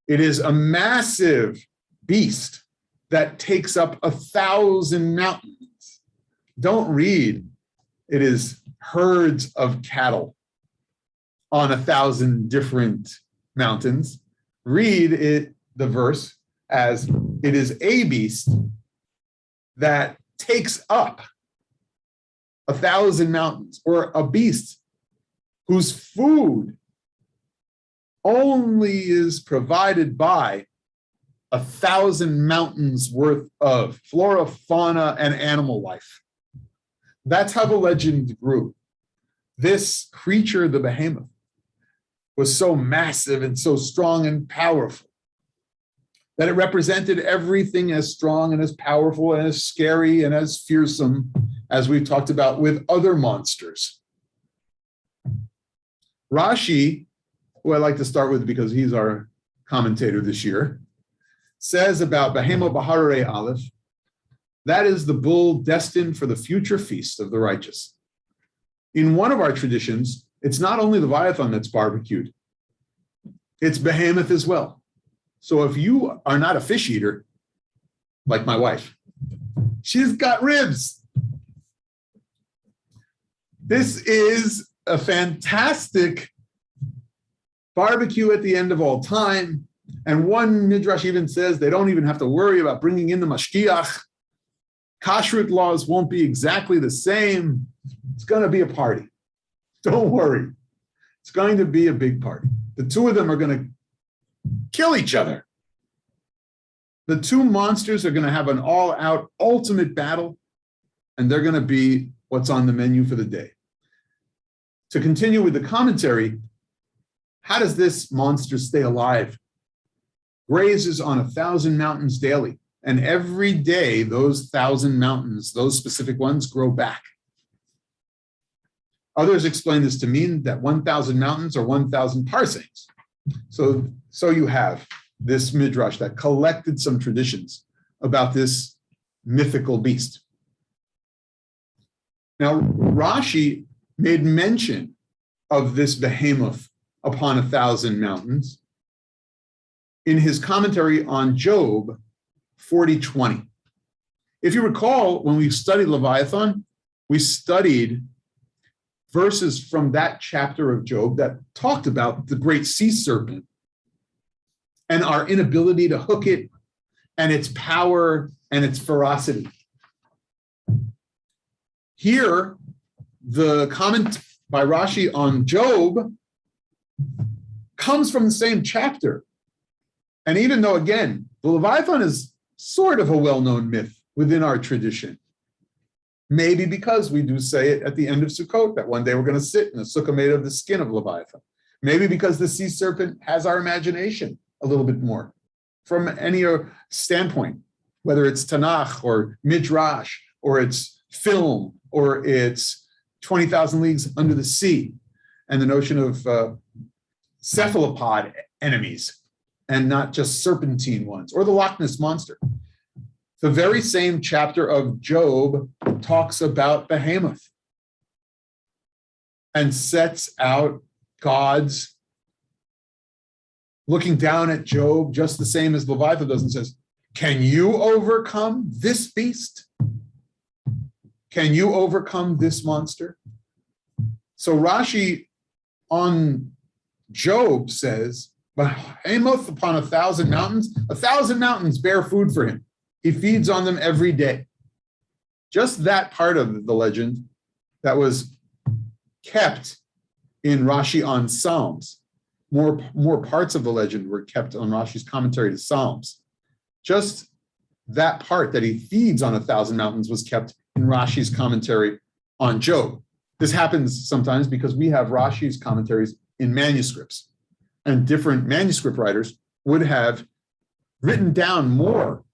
S1: It is a massive beast that takes up 1,000 mountains. Don't read, it is herds of cattle on 1,000 different mountains. Read it, the verse, as it is a beast that takes up 1,000 mountains, or a beast whose food only is provided by 1,000 mountains worth of flora, fauna, and animal life. That's how the legend grew. This creature, the behemoth, was so massive and so strong and powerful that it represented everything as strong and as powerful and as scary and as fearsome as we've talked about with other monsters. Rashi, who I like to start with because he's our commentator this year, says about Behemoth Baharare Aleph, that is the bull destined for the future feast of the righteous. In one of our traditions, it's not only the Leviathan that's barbecued, it's Behemoth as well. So if you are not a fish eater, like my wife, she's got ribs. This is a fantastic barbecue at the end of all time. And one midrash even says they don't even have to worry about bringing in the mashkiach. Kashrut laws won't be exactly the same. It's going to be a party. Don't worry. It's going to be a big party. The two of them are going to kill each other. The two monsters are going to have an all-out ultimate battle, and they're going to be what's on the menu for the day. To continue with the commentary, how does this monster stay alive? Grazes on 1,000 mountains daily, and every day those 1,000 mountains, those specific ones, grow back. Others explain this to mean that 1,000 mountains are 1,000 parsecs. So you have this midrash that collected some traditions about this mythical beast. Now, Rashi made mention of this behemoth upon 1,000 mountains in his commentary on Job 40:20. If you recall, when we studied Leviathan, we studied verses from that chapter of Job that talked about the great sea serpent and our inability to hook it and its power and its ferocity. Here, the comment by Rashi on Job comes from the same chapter. And even though, again, the Leviathan is sort of a well-known myth within our tradition, maybe because we do say it at the end of Sukkot, that one day we're going to sit in a sukkah made of the skin of Leviathan. Maybe because the sea serpent has our imagination a little bit more from any standpoint, whether it's Tanakh or Midrash or it's film or it's 20,000 Leagues Under the Sea, and the notion of cephalopod enemies and not just serpentine ones, or the Loch Ness Monster. The very same chapter of Job talks about Behemoth and sets out God's looking down at Job just the same as Leviathan does and says, can you overcome this beast? Can you overcome this monster? So Rashi on Job says, Behemoth upon 1,000 mountains, 1,000 mountains bear food for him. He feeds on them every day. Just that part of the legend that was kept in Rashi on Psalms. More parts of the legend were kept on Rashi's commentary to Psalms. Just that part that he feeds on 1,000 mountains was kept in Rashi's commentary on Job. This happens sometimes because we have Rashi's commentaries in manuscripts, and different manuscript writers would have written down more,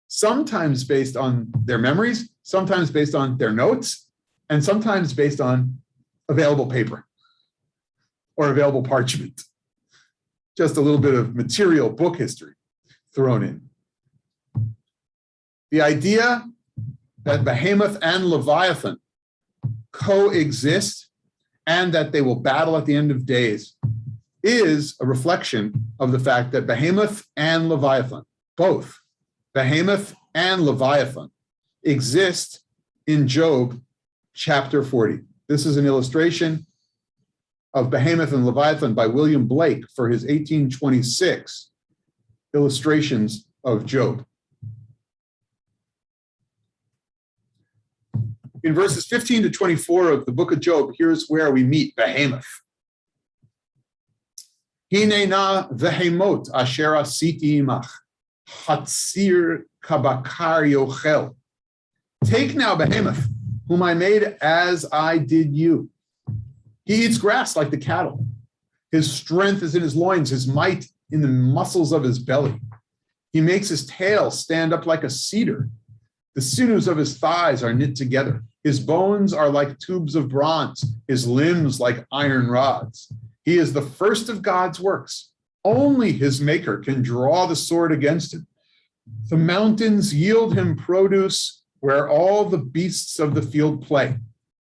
S1: sometimes based on their memories, sometimes based on their notes, and sometimes based on available paper or available parchment. Just a little bit of material book history thrown in. The idea that Behemoth and Leviathan coexist and that they will battle at the end of days is a reflection of the fact that Behemoth and Leviathan, both Behemoth and Leviathan, exist in Job chapter 40. This is an illustration of Behemoth and Leviathan by William Blake for his 1826 illustrations of Job. In verses 15 to 24 of the book of Job, here's where we meet Behemoth. Hine na vehemot asher asiti imach, hatzir kabakar yochel. Take now Behemoth, whom I made as I did you. He eats grass like the cattle. His strength is in his loins, his might in the muscles of his belly. He makes his tail stand up like a cedar. The sinews of his thighs are knit together. His bones are like tubes of bronze, his limbs like iron rods. He is the first of God's works. Only his maker can draw the sword against him. The mountains yield him produce where all the beasts of the field play.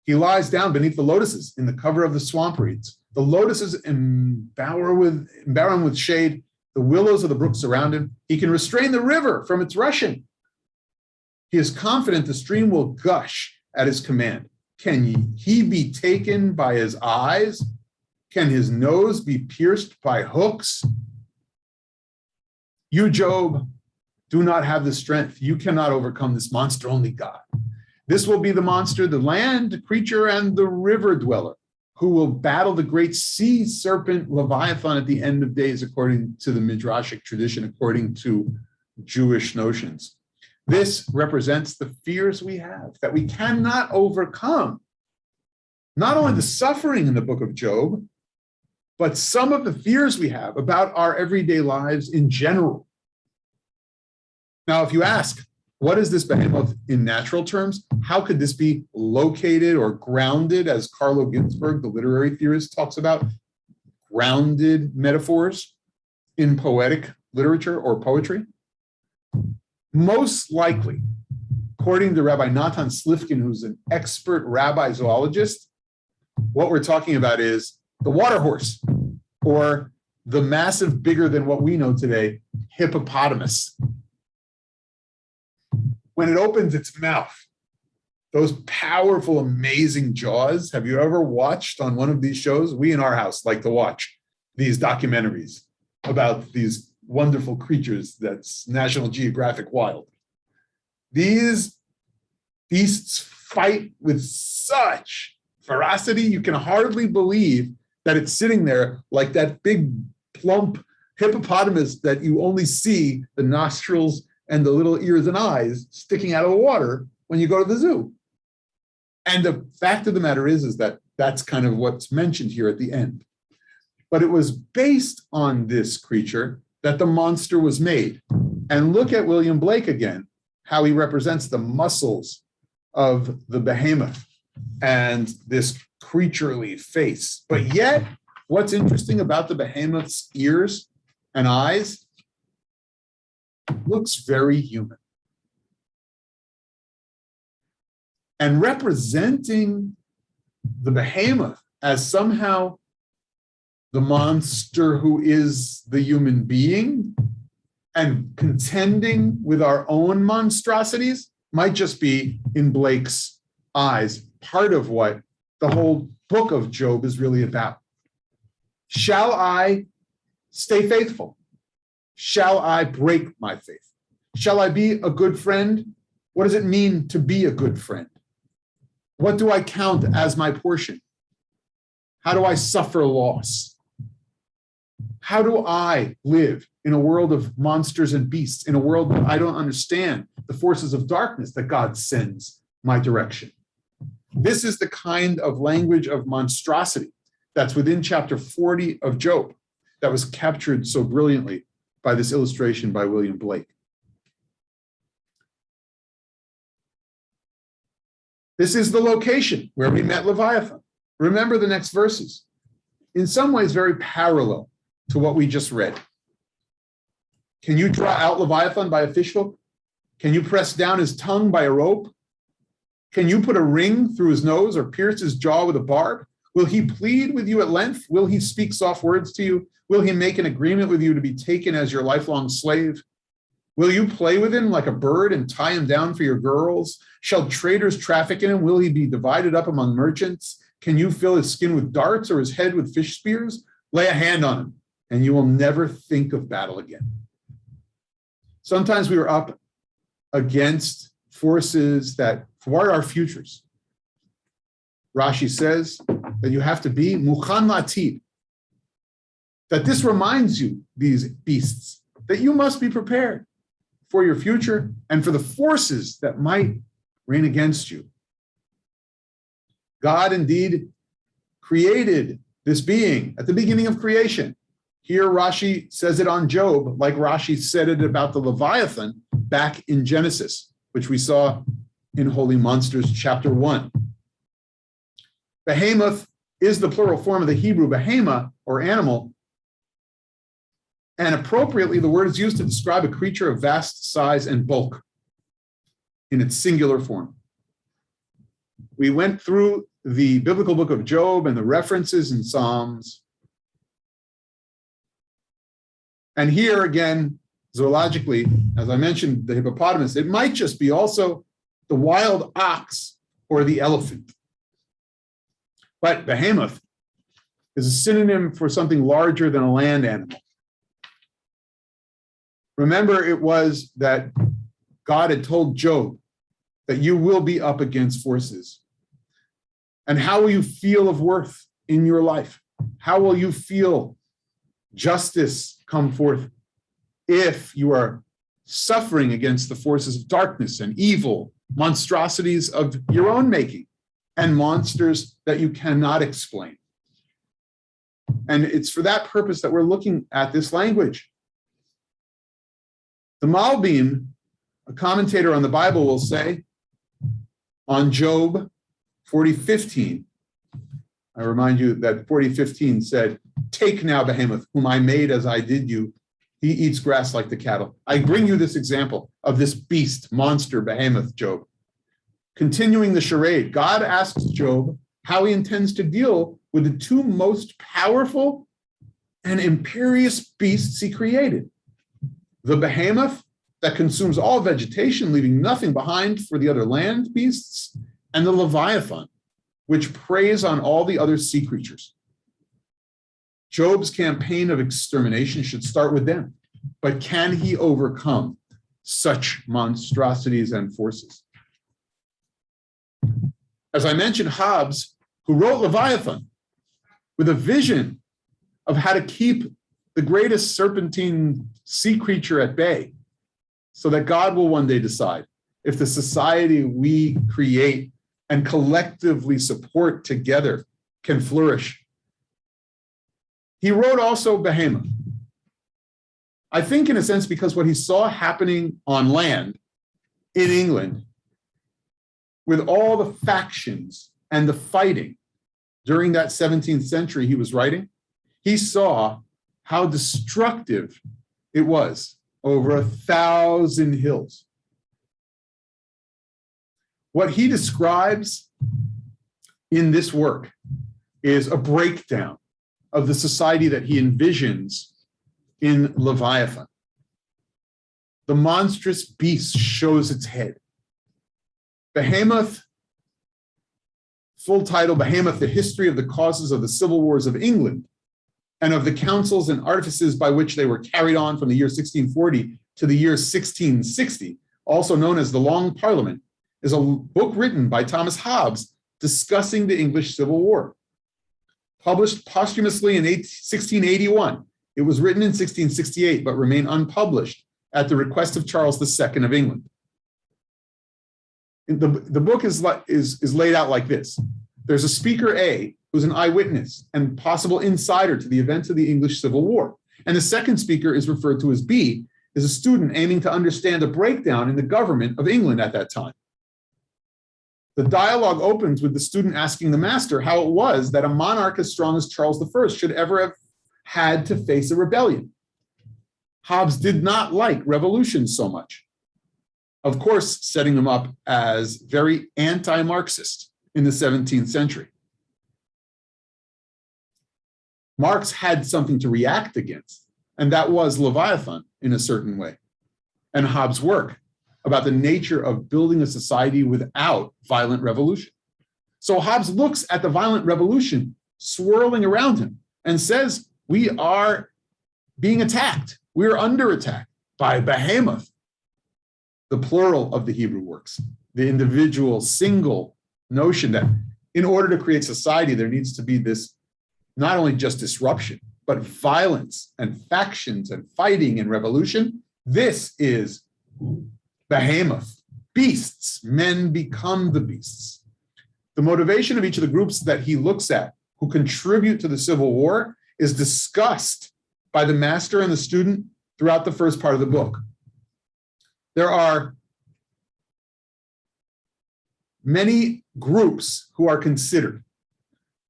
S1: He lies down beneath the lotuses in the cover of the swamp reeds. The lotuses embower him with shade. The willows of the brook surround him. He can restrain the river from its rushing. He is confident the stream will gush at his command. Can he be taken by his eyes? Can his nose be pierced by hooks? You, Job, do not have the strength. You cannot overcome this monster, only God. This will be the monster, the land creature, and the river dweller, who will battle the great sea serpent Leviathan at the end of days, according to the Midrashic tradition, according to Jewish notions. This represents the fears we have that we cannot overcome. Not only the suffering in the book of Job, but some of the fears we have about our everyday lives in general. Now, if you ask, what is this behemoth in natural terms? How could this be located or grounded, as Carlo Ginzburg, the literary theorist, talks about grounded metaphors in poetic literature or poetry? Most likely, according to Rabbi Natan Slifkin, who's an expert rabbi zoologist, what we're talking about is the water horse, or the massive, bigger than what we know today, hippopotamus. When it opens its mouth, those powerful, amazing jaws. Have you ever watched on one of these shows? We in our house like to watch these documentaries about these wonderful creatures that's National Geographic Wild. These beasts fight with such ferocity, you can hardly believe that it's sitting there like that big, plump hippopotamus that you only see the nostrils and the little ears and eyes sticking out of the water when you go to the zoo. And the fact of the matter is that that's kind of what's mentioned here at the end. But it was based on this creature that the monster was made. And look at William Blake again, how he represents the muscles of the behemoth and this creaturely face. But yet, what's interesting about the behemoth's ears and eyes, looks very human. And representing the behemoth as somehow the monster who is the human being and contending with our own monstrosities might just be, in Blake's eyes, part of what the whole book of Job is really about. Shall I stay faithful? Shall I break my faith? Shall I be a good friend? What does it mean to be a good friend? What do I count as my portion? How do I suffer loss? How do I live in a world of monsters and beasts, in a world that I don't understand the forces of darkness that God sends my direction? This is the kind of language of monstrosity that's within chapter 40 of Job that was captured so brilliantly by this illustration by William Blake. This is the location where we met Leviathan. Remember the next verses. In some ways, very parallel to what we just read. Can you draw out Leviathan by a fishhook? Can you press down his tongue by a rope? Can you put a ring through his nose or pierce his jaw with a barb? Will he plead with you at length? Will he speak soft words to you? Will he make an agreement with you to be taken as your lifelong slave? Will you play with him like a bird and tie him down for your girls? Shall traders traffic in him? Will he be divided up among merchants? Can you fill his skin with darts or his head with fish spears? Lay a hand on him, and you will never think of battle again. Sometimes we are up against forces that thwart our futures. Rashi says that you have to be mukhan latid, that this reminds you, these beasts, that you must be prepared for your future and for the forces that might reign against you. God indeed created this being at the beginning of creation. Here Rashi says it on Job, like Rashi said it about the Leviathan back in Genesis, which we saw in Holy Monsters chapter 1. Behemoth is the plural form of the Hebrew behemoth, or animal, and appropriately the word is used to describe a creature of vast size and bulk in its singular form. We went through the biblical book of Job and the references in Psalms. And here again, zoologically, as I mentioned, the hippopotamus, it might just be also the wild ox or the elephant. But behemoth is a synonym for something larger than a land animal. Remember, it was that God had told Job that you will be up against forces. And how will you feel of worth in your life? How will you feel justice come forth if you are suffering against the forces of darkness and evil, monstrosities of your own making, and monsters that you cannot explain? And it's for that purpose that we're looking at this language. The Malbim, a commentator on the Bible, will say on Job 40:15, I remind you that 40:15 said, "Take now Behemoth, whom I made as I did you. He eats grass like the cattle." I bring you this example of this beast, monster, Behemoth, Job. Continuing the charade, God asks Job how he intends to deal with the two most powerful and imperious beasts he created. The behemoth that consumes all vegetation, leaving nothing behind for the other land beasts, and the Leviathan, which preys on all the other sea creatures. Job's campaign of extermination should start with them, but can he overcome such monstrosities and forces? As I mentioned, Hobbes, who wrote Leviathan with a vision of how to keep the greatest serpentine sea creature at bay, so that God will one day decide if the society we create and collectively support together can flourish. He wrote also Behemoth. I think in a sense because what he saw happening on land in England with all the factions and the fighting during that 17th century he was writing, he saw how destructive it was over 1,000 hills. What he describes in this work is a breakdown of the society that he envisions in Leviathan. The monstrous beast shows its head. Behemoth, full title, Behemoth, The History of the Causes of the Civil Wars of England and of the counsels and artifices by which they were carried on from the year 1640 to the year 1660, also known as the Long Parliament, is a book written by Thomas Hobbes discussing the English Civil War. Published posthumously in 1681, it was written in 1668, but remained unpublished at the request of Charles II of England. The book is laid out like this. There's a speaker A, who's an eyewitness and possible insider to the events of the English Civil War. And the second speaker is referred to as B, is a student aiming to understand a breakdown in the government of England at that time. The dialogue opens with the student asking the master how it was that a monarch as strong as Charles I should ever have had to face a rebellion. Hobbes did not like revolutions so much, of course, setting them up as very anti-Marxist in the 17th century. Marx had something to react against, and that was Leviathan in a certain way, and Hobbes' work about the nature of building a society without violent revolution. So Hobbes looks at the violent revolution swirling around him and says, we are being attacked. We are under attack by Behemoth, the plural of the Hebrew works, the individual single notion that in order to create society, there needs to be this, not only just disruption, but violence and factions and fighting and revolution. This is Behemoth. Beasts, men become the beasts. The motivation of each of the groups that he looks at who contribute to the Civil War is discussed by the master and the student throughout the first part of the book. There are many groups who are considered.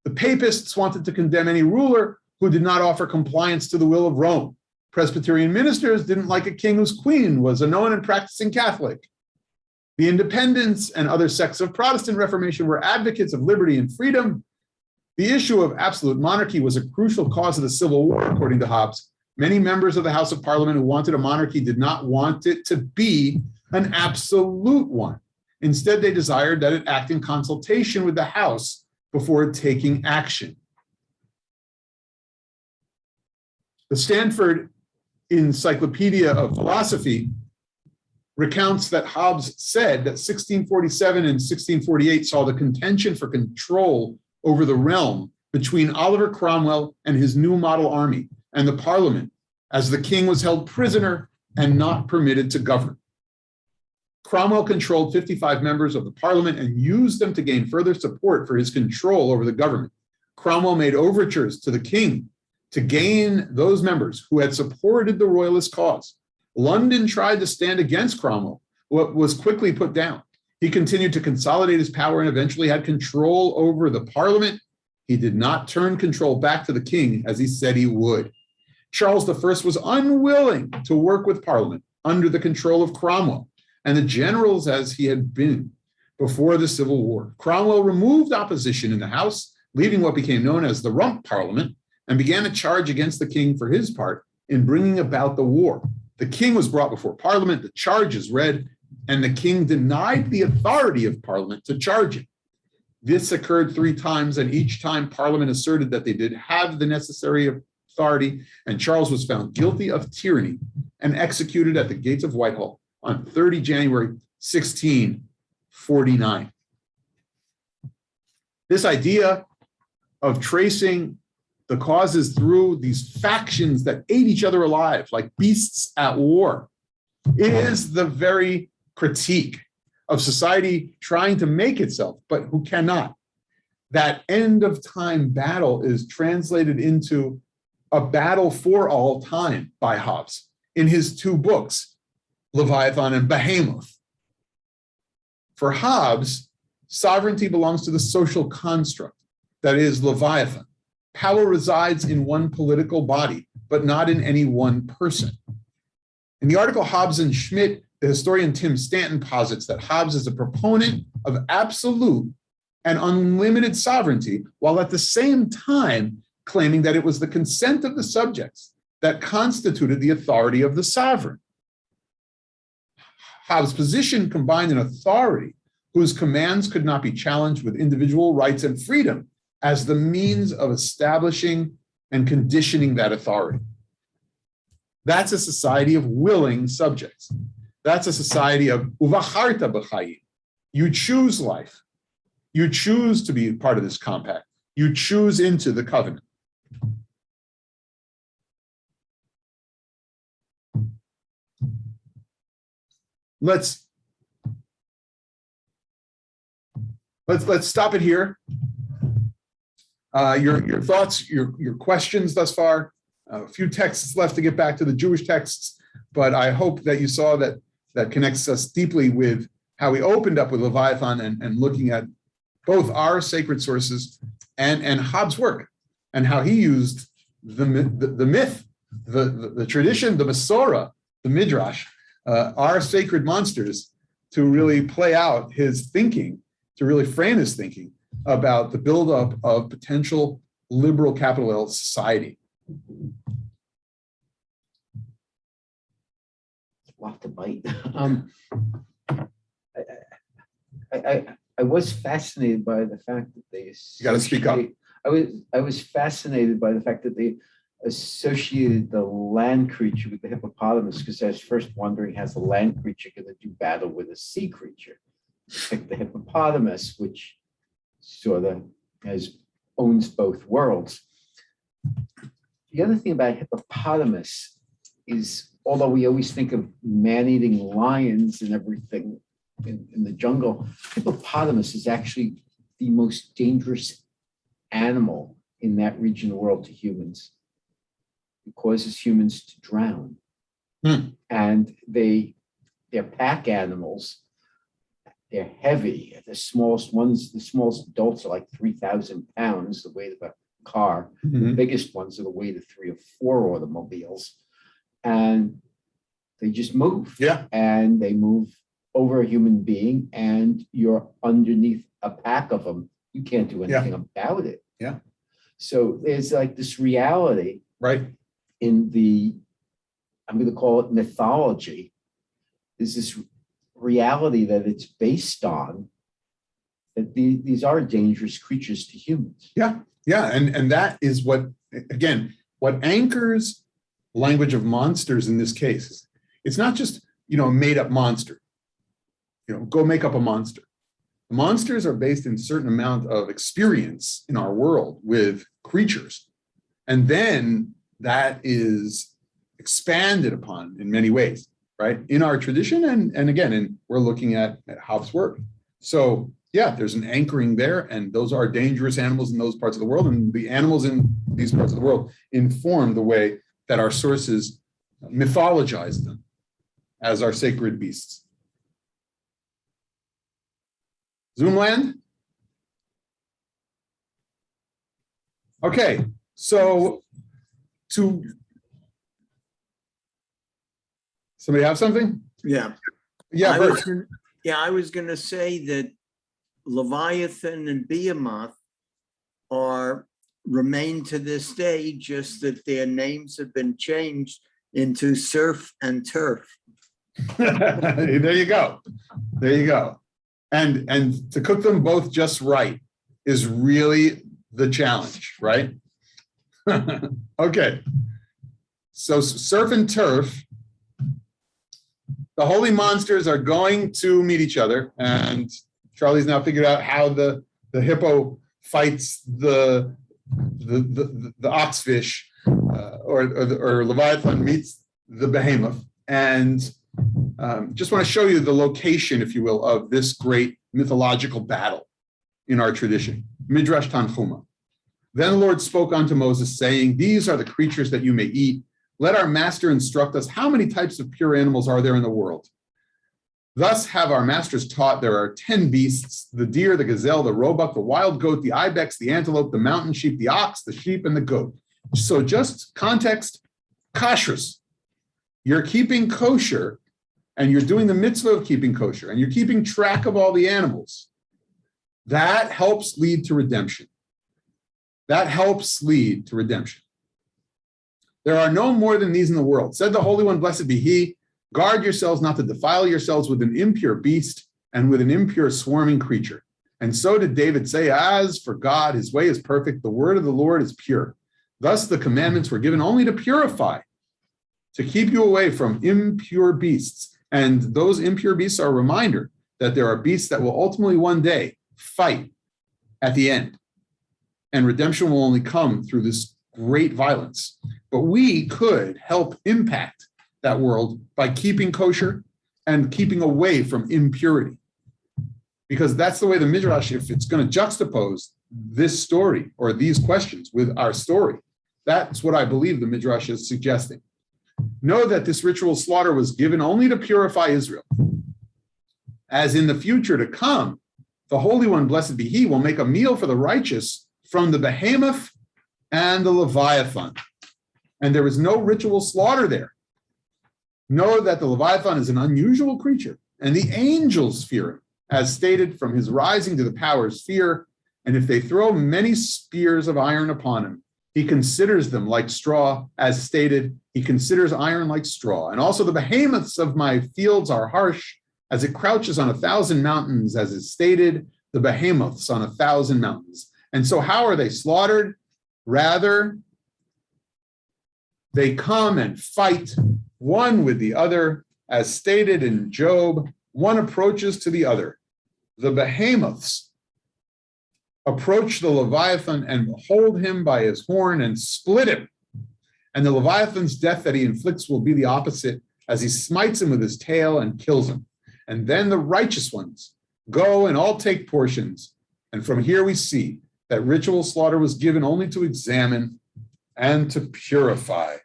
S1: The papists wanted to condemn any ruler who did not offer compliance to the will of Rome. Presbyterian ministers didn't like a king whose queen was a known and practicing Catholic. The independents and other sects of Protestant Reformation were advocates of liberty and freedom. The issue of absolute monarchy was a crucial cause of the Civil War, according to Hobbes. Many members of the House of Parliament who wanted a monarchy did not want it to be an absolute one. Instead, they desired that it act in consultation with the House before taking action. The Stanford Encyclopedia of Philosophy recounts that Hobbes said that 1647 and 1648 saw the contention for control over the realm between Oliver Cromwell and his new model army and the Parliament, as the king was held prisoner and not permitted to govern. Cromwell controlled 55 members of the Parliament and used them to gain further support for his control over the government. Cromwell made overtures to the king to gain those members who had supported the royalist cause. London tried to stand against Cromwell, but was quickly put down. He continued to consolidate his power and eventually had control over the Parliament. He did not turn control back to the king as he said he would. Charles I was unwilling to work with Parliament under the control of Cromwell and the generals as he had been before the Civil War. Cromwell removed opposition in the House, leaving what became known as the Rump Parliament, and began a charge against the king for his part in bringing about the war. The king was brought before Parliament, the charge is read, and the king denied the authority of Parliament to charge him. This occurred 3 times, and each time Parliament asserted that they did have the necessary authority, and Charles was found guilty of tyranny and executed at the gates of Whitehall on 30 January 1649. This idea of tracing the causes through these factions that ate each other alive like beasts at war is the very critique of society trying to make itself, but who cannot. That end of time battle is translated into a battle for all time by Hobbes in his 2 books, Leviathan and Behemoth. For Hobbes, sovereignty belongs to the social construct, that is Leviathan. Power resides in one political body, but not in any one person. In the article Hobbes and Schmidt, the historian Tim Stanton posits that Hobbes is a proponent of absolute and unlimited sovereignty, while at the same time claiming that it was the consent of the subjects that constituted the authority of the sovereign. Hobbes' position combined an authority whose commands could not be challenged with individual rights and freedom as the means of establishing and conditioning that authority. That's a society of willing subjects. That's a society of uvacharta b'chayim. You choose life. You choose to be part of this compact. You choose into the covenant. Let's stop it here. Your thoughts, your questions thus far. A few texts left to get back to the Jewish texts, but I hope that you saw that connects us deeply with how we opened up with Leviathan and looking at both our sacred sources and Hobbes' work and how he used the myth, the tradition, the Masorah, the Midrash, our sacred monsters to really play out his thinking, to really frame his thinking about the buildup of potential liberal capital L society.
S3: Lot to bite. I was fascinated by the fact that they.
S1: You got to speak up.
S3: I was fascinated by the fact that they associated the land creature with the hippopotamus, because I was first wondering, how's the land creature going to do battle with a sea creature? Like the hippopotamus, which sort of owns both worlds. The other thing about hippopotamus is, although we always think of man-eating lions and everything in the jungle, hippopotamus is actually the most dangerous animal in that region of the world to humans. It causes humans to drown. And they're pack animals. They're heavy. The smallest adults are like 3,000 pounds, the weight of a car. The biggest ones are the weight of 3 or 4 automobiles. And they just move.
S1: Yeah.
S3: And they move over a human being, and you're underneath a pack of them. You can't do anything about it.
S1: Yeah.
S3: So there's like this reality,
S1: right,
S3: in the, I'm going to call it mythology. There's this reality that it's based on, that these are dangerous creatures to humans.
S1: Yeah. And that is what anchors language of monsters in this case. It's not just, a made up monster. Go make up a monster. Monsters are based in a certain amount of experience in our world with creatures. And then that is expanded upon in many ways, right? In our tradition, and again, we're looking at Hobbes' work. So yeah, there's an anchoring there, and those are dangerous animals in those parts of the world, and the animals in these parts of the world inform the way that our sources mythologize them as our sacred beasts. Zoomland? Okay, so somebody have something?
S2: Yeah.
S1: Yeah,
S2: I was going to say that Leviathan and Behemoth remain to this day, just that their names have been changed into surf and turf.
S1: There you go. And to cook them both just right is really the challenge, right? Okay. So surf and turf, the holy monsters are going to meet each other, and Charlie's now figured out how the hippo fights the oxfish, or Leviathan meets the behemoth. And just want to show you the location, if you will, of this great mythological battle in our tradition. Midrash Tanchuma. Then the Lord spoke unto Moses, saying, "These are the creatures that you may eat. Let our master instruct us, how many types of pure animals are there in the world? Thus have our masters taught, there are 10 beasts, the deer, the gazelle, the roebuck, the wild goat, the ibex, the antelope, the mountain sheep, the ox, the sheep, and the goat." So just context, kashrus. You're keeping kosher, and you're doing the mitzvah of keeping kosher, and you're keeping track of all the animals. That helps lead to redemption. That helps lead to redemption. There are no more than these in the world. Said the Holy One, blessed be he, guard yourselves not to defile yourselves with an impure beast and with an impure swarming creature. And so did David say, as for God, his way is perfect. The word of the Lord is pure. Thus the commandments were given only to purify, to keep you away from impure beasts. And those impure beasts are a reminder that there are beasts that will ultimately one day fight at the end. And redemption will only come through this great violence. But we could help impact that world by keeping kosher and keeping away from impurity. Because that's the way the Midrash, if it's going to juxtapose this story or these questions with our story, that's what I believe the Midrash is suggesting. Know that this ritual slaughter was given only to purify Israel. As in the future to come, the Holy One, blessed be he, will make a meal for the righteous from the Behemoth and the Leviathan. And there is no ritual slaughter there. Know that the Leviathan is an unusual creature, and the angels fear him, as stated, from his rising to the powers fear, and if they throw many spears of iron upon him, he considers them like straw, as stated, he considers iron like straw. And also the behemoths of my fields are harsh, as it crouches on 1,000 mountains, as is stated, the behemoths on 1,000 mountains. And so how are they slaughtered? Rather, they come and fight one with the other, as stated in Job, one approaches to the other. The behemoths approach the Leviathan and hold him by his horn and split him. And the Leviathan's death that he inflicts will be the opposite, as he smites him with his tail and kills him. And then the righteous ones go and all take portions. And from here we see that ritual slaughter was given only to examine and to purify.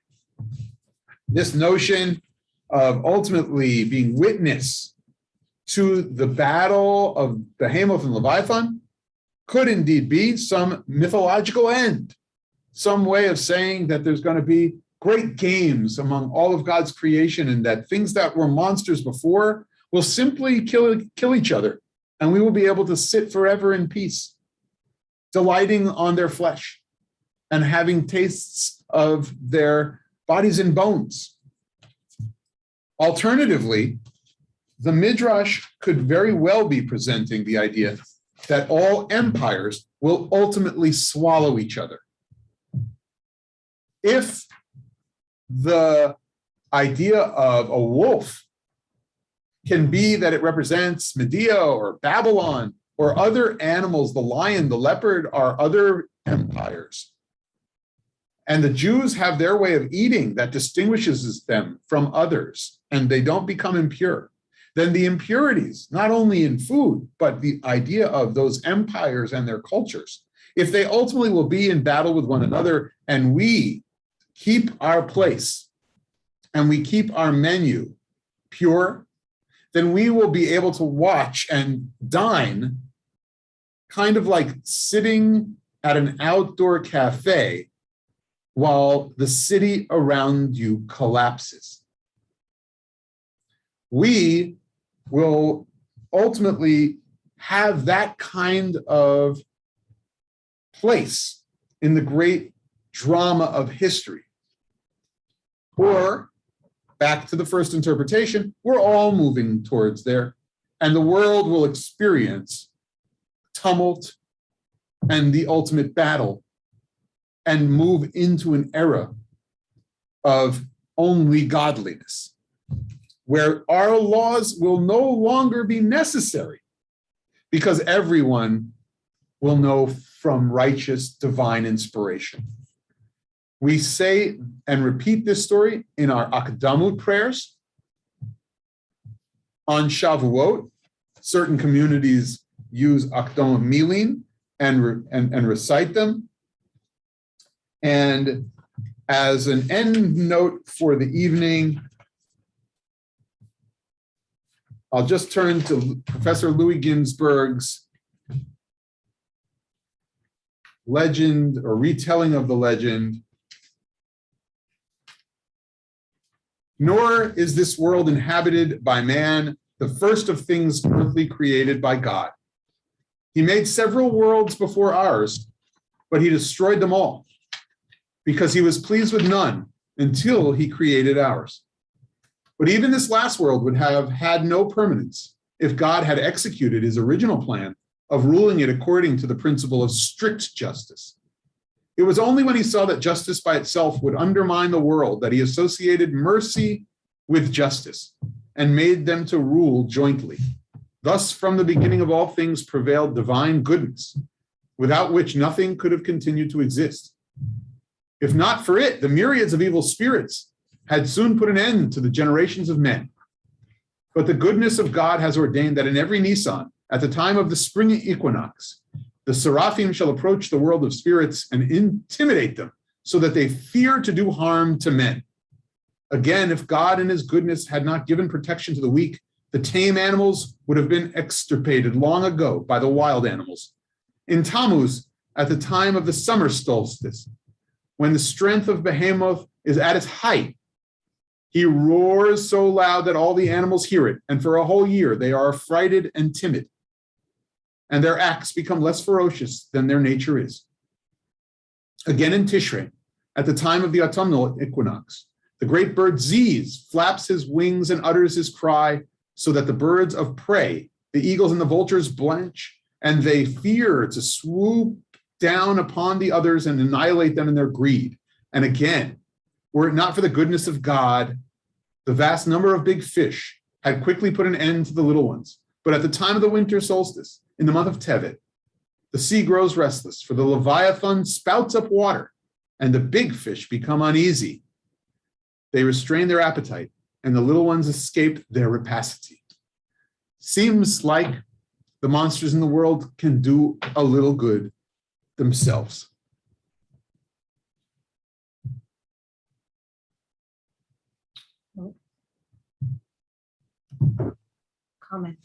S1: This notion of ultimately being witness to the battle of Behemoth and Leviathan could indeed be some mythological end, some way of saying that there's going to be great games among all of God's creation, and that things that were monsters before will simply kill each other, and we will be able to sit forever in peace, delighting on their flesh and having tastes of their bodies and bones. Alternatively, the Midrash could very well be presenting the idea that all empires will ultimately swallow each other. If the idea of a wolf can be that it represents Media or Babylon or other animals, the lion, the leopard are other empires. And the Jews have their way of eating that distinguishes them from others, and they don't become impure. Then the impurities, not only in food, but the idea of those empires and their cultures, if they ultimately will be in battle with one another, and we keep our place and we keep our menu pure, then we will be able to watch and dine kind of like sitting at an outdoor cafe while the city around you collapses. We will ultimately have that kind of place in the great drama of history. Or, back to the first interpretation, we're all moving towards there, and the world will experience tumult and the ultimate battle and move into an era of only godliness, where our laws will no longer be necessary because everyone will know from righteous divine inspiration. We say and repeat this story in our Akdamut prayers. On Shavuot, certain communities use Akdamut Milin and recite them. And as an end note for the evening, I'll just turn to Professor Louis Ginsburg's legend or retelling of the legend. Nor is this world inhabited by man, the first of things earthly created by God. He made several worlds before ours, but he destroyed them all because he was pleased with none until he created ours. But even this last world would have had no permanence if God had executed his original plan of ruling it according to the principle of strict justice. It was only when he saw that justice by itself would undermine the world that he associated mercy with justice and made them to rule jointly. Thus, from the beginning of all things prevailed divine goodness, without which nothing could have continued to exist. If not for it, the myriads of evil spirits had soon put an end to the generations of men. But the goodness of God has ordained that in every Nisan, at the time of the spring equinox, the seraphim shall approach the world of spirits and intimidate them so that they fear to do harm to men. Again, if God in his goodness had not given protection to the weak, the tame animals would have been extirpated long ago by the wild animals. In Tammuz, at the time of the summer solstice, when the strength of Behemoth is at its height, he roars so loud that all the animals hear it, and for a whole year they are affrighted and timid, and their acts become less ferocious than their nature is. Again in Tishrei, at the time of the autumnal equinox, the great bird Ziz flaps his wings and utters his cry, so that the birds of prey, the eagles and the vultures, blanch, and they fear to swoop down upon the others and annihilate them in their greed. And again, were it not for the goodness of God, the vast number of big fish had quickly put an end to the little ones. But at the time of the winter solstice, in the month of Tevet, the sea grows restless, for the Leviathan spouts up water, and the big fish become uneasy. They restrain their appetite, and the little ones escape their rapacity. Seems like the monsters in the world can do a little good themselves.
S5: Comment.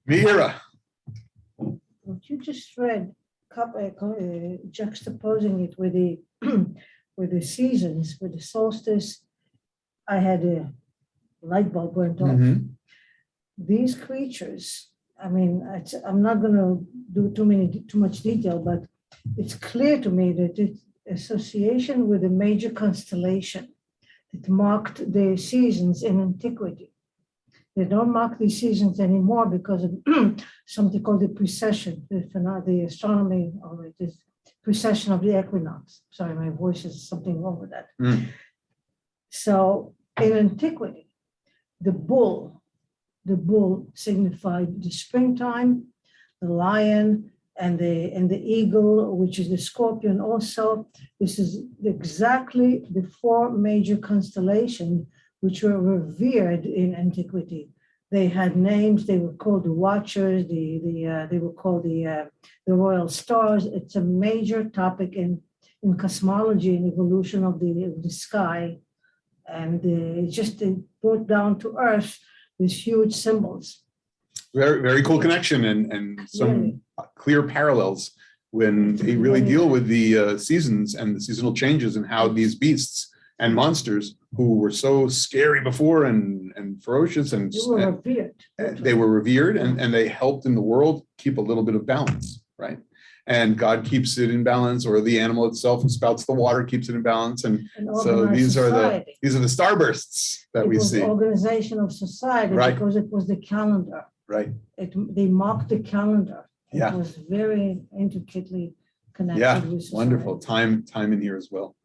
S1: Mira.
S5: What you just read, juxtaposing it with the with the seasons, with the solstice, I had a light bulb went off. These creatures, I mean, I'm not going to do too much detail, but it's clear to me that it's association with a major constellation that marked the seasons in antiquity. They don't mark these seasons anymore because of something called the precession, the astronomy of it is precession of the equinox. Sorry, my voice is something wrong with that. So in antiquity, the bull signified the springtime, the lion, and the eagle, which is the scorpion also. This is exactly the four major constellations which were revered in antiquity. They had names. They were called the Watchers. They were called the Royal Stars. It's a major topic in cosmology and evolution of the sky, and it brought down to Earth these huge symbols.
S1: Very, very cool connection and some clear parallels when they really deal with the seasons and the seasonal changes and how these beasts and monsters who were so scary before and ferocious and they were revered and they helped in the world keep a little bit of balance, right? And God keeps it in balance, or the animal itself who spouts the water keps it in balance. And so these are the starbursts that we see.
S5: Organization of society, right? Because it was the calendar.
S1: Right.
S5: They marked the calendar. It was very intricately connected with society.
S1: Wonderful. Time in here as well.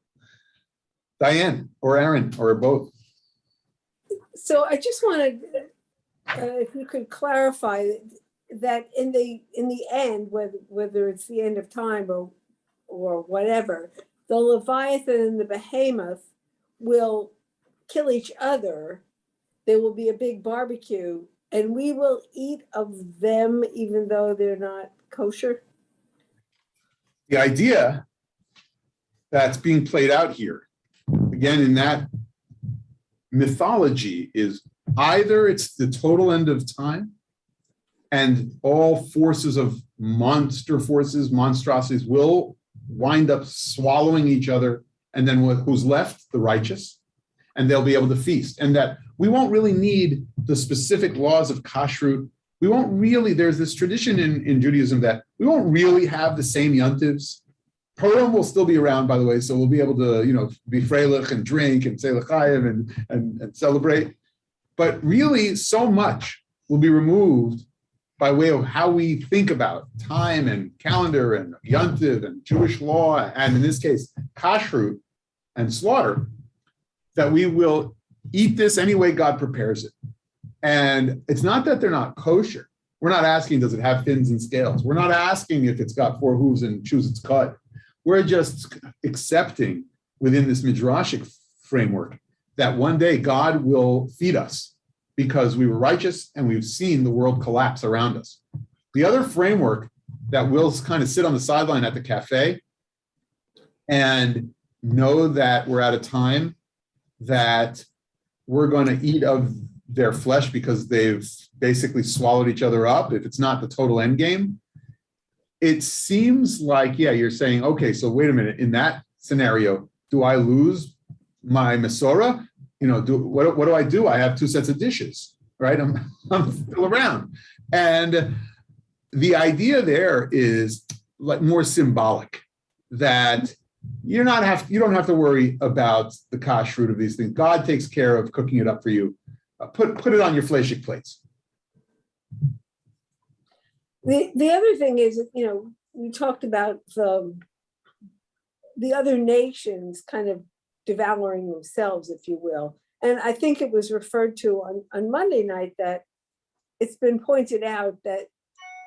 S1: Diane or Aaron or both.
S6: So I just wanted, if you could clarify that in the end, whether it's the end of time or whatever, the Leviathan and the Behemoth will kill each other. There will be a big barbecue, and we will eat of them even though they're not kosher.
S1: The idea that's being played out here, again, in that mythology, is either it's the total end of time and all forces of monstrosities will wind up swallowing each other, and then who's left? The righteous, and they'll be able to feast. And that we won't really need the specific laws of kashrut. We won't really, there's this tradition in Judaism that we won't really have the same yontivs Purim will still be around, by the way, so we'll be able to, be freilich and drink and say l'chaim and celebrate. But really, so much will be removed by way of how we think about time and calendar and yontiv and Jewish law, and in this case, kashrut and slaughter, that we will eat this any way God prepares it. And it's not that they're not kosher. We're not asking, does it have fins and scales? We're not asking if it's got 4 hooves and chews its cud. We're just accepting within this midrashic framework that one day God will feed us because we were righteous and we've seen the world collapse around us. The other framework that will kind of sit on the sideline at the cafe and know that we're at a time that we're going to eat of their flesh because they've basically swallowed each other up, if it's not the total end game. It seems like, you're saying, okay, so wait a minute, in that scenario, do I lose my Mesorah? What do I do? I have 2 sets of dishes, right? I'm still around. And the idea there is like more symbolic, that you don't have to worry about the kashrut of these things. God takes care of cooking it up for you. Put it on your fleishik plates.
S6: The other thing is, we talked about the other nations kind of devouring themselves, if you will. And I think it was referred to on Monday night that it's been pointed out that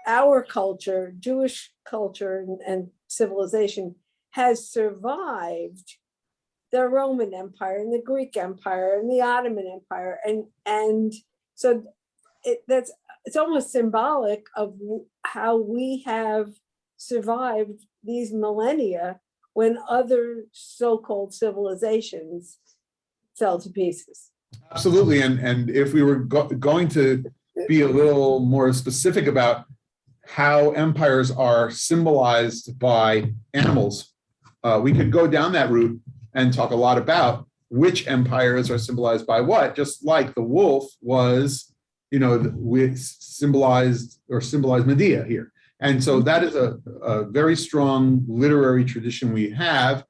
S6: our culture, Jewish culture and civilization, has survived the Roman Empire and the Greek Empire and the Ottoman Empire. And so it's almost symbolic of how we have survived these millennia when other so-called civilizations fell to pieces.
S1: Absolutely. And if we were going to be a little more specific about how empires are symbolized by animals, we could go down that route and talk a lot about which empires are symbolized by what, just like the wolf was, symbolized Medea here. And so that is a very strong literary tradition we have.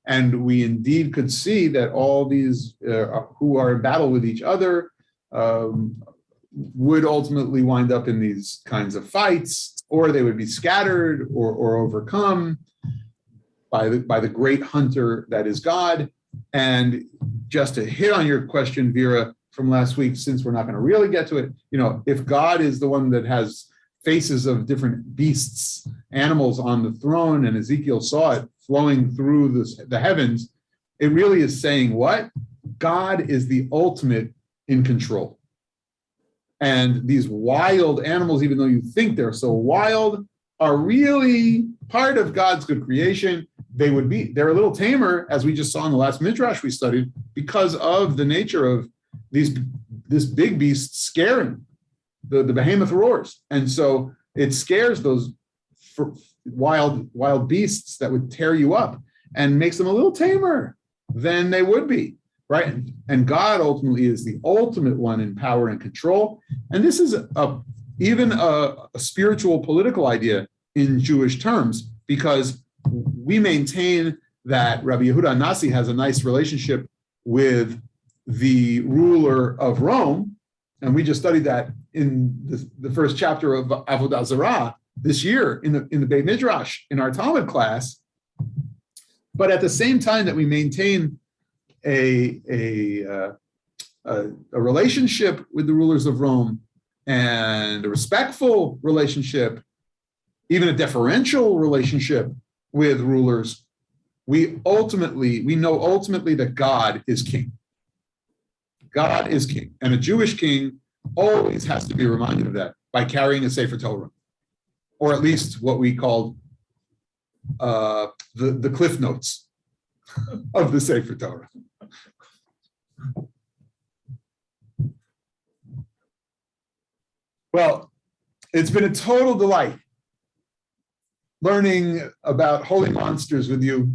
S1: And we indeed could see that all these who are in battle with each other would ultimately wind up in these kinds of fights, or they would be scattered or overcome by the great hunter that is God. And just to hit on your question, Vera, from last week, since we're not going to really get to it, if God is the one that has faces of different beasts, animals on the throne, and Ezekiel saw it flowing through the heavens, it really is saying what? God is the ultimate in control. And these wild animals, even though you think they're so wild, are really part of God's good creation. They're a little tamer, as we just saw in the last midrash we studied, because of the nature of this big beast scaring. The Behemoth roars. And so it scares those wild beasts that would tear you up and makes them a little tamer than they would be, right? And God ultimately is the ultimate one in power and control. And this is even a spiritual political idea in Jewish terms, because we maintain that Rabbi Yehuda Nasi has a nice relationship with the ruler of Rome. And we just studied that in the first chapter of Avodah Zarah this year in the Beit Midrash in our Talmud class. But at the same time that we maintain a relationship with the rulers of Rome, and a respectful relationship, even a deferential relationship with rulers, we know ultimately that God is king. God is king, and a Jewish king always has to be reminded of that by carrying a Sefer Torah, or at least what we call the Cliff Notes of the Sefer Torah. Well, it's been a total delight learning about holy monsters with you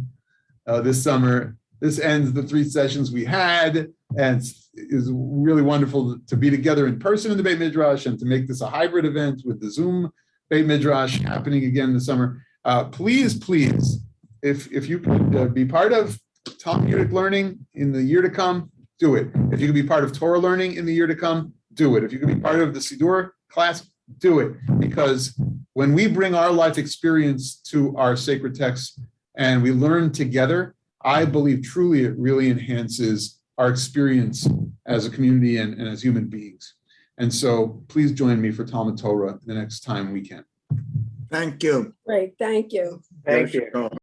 S1: this summer. This ends the 3 sessions we had, and it was really wonderful to be together in person in the Beit Midrash and to make this a hybrid event with the Zoom Beit Midrash happening again this summer. Please, if you could be part of Talmudic learning in the year to come, do it. If you could be part of Torah learning in the year to come, do it. If you could be part of the Siddur class, do it. Because when we bring our life experience to our sacred texts and we learn together, I believe truly it really enhances our experience as a community and as human beings. And so please join me for Talmud Torah the next time we can.
S2: Thank you.
S6: Great, thank you.
S7: Thank you.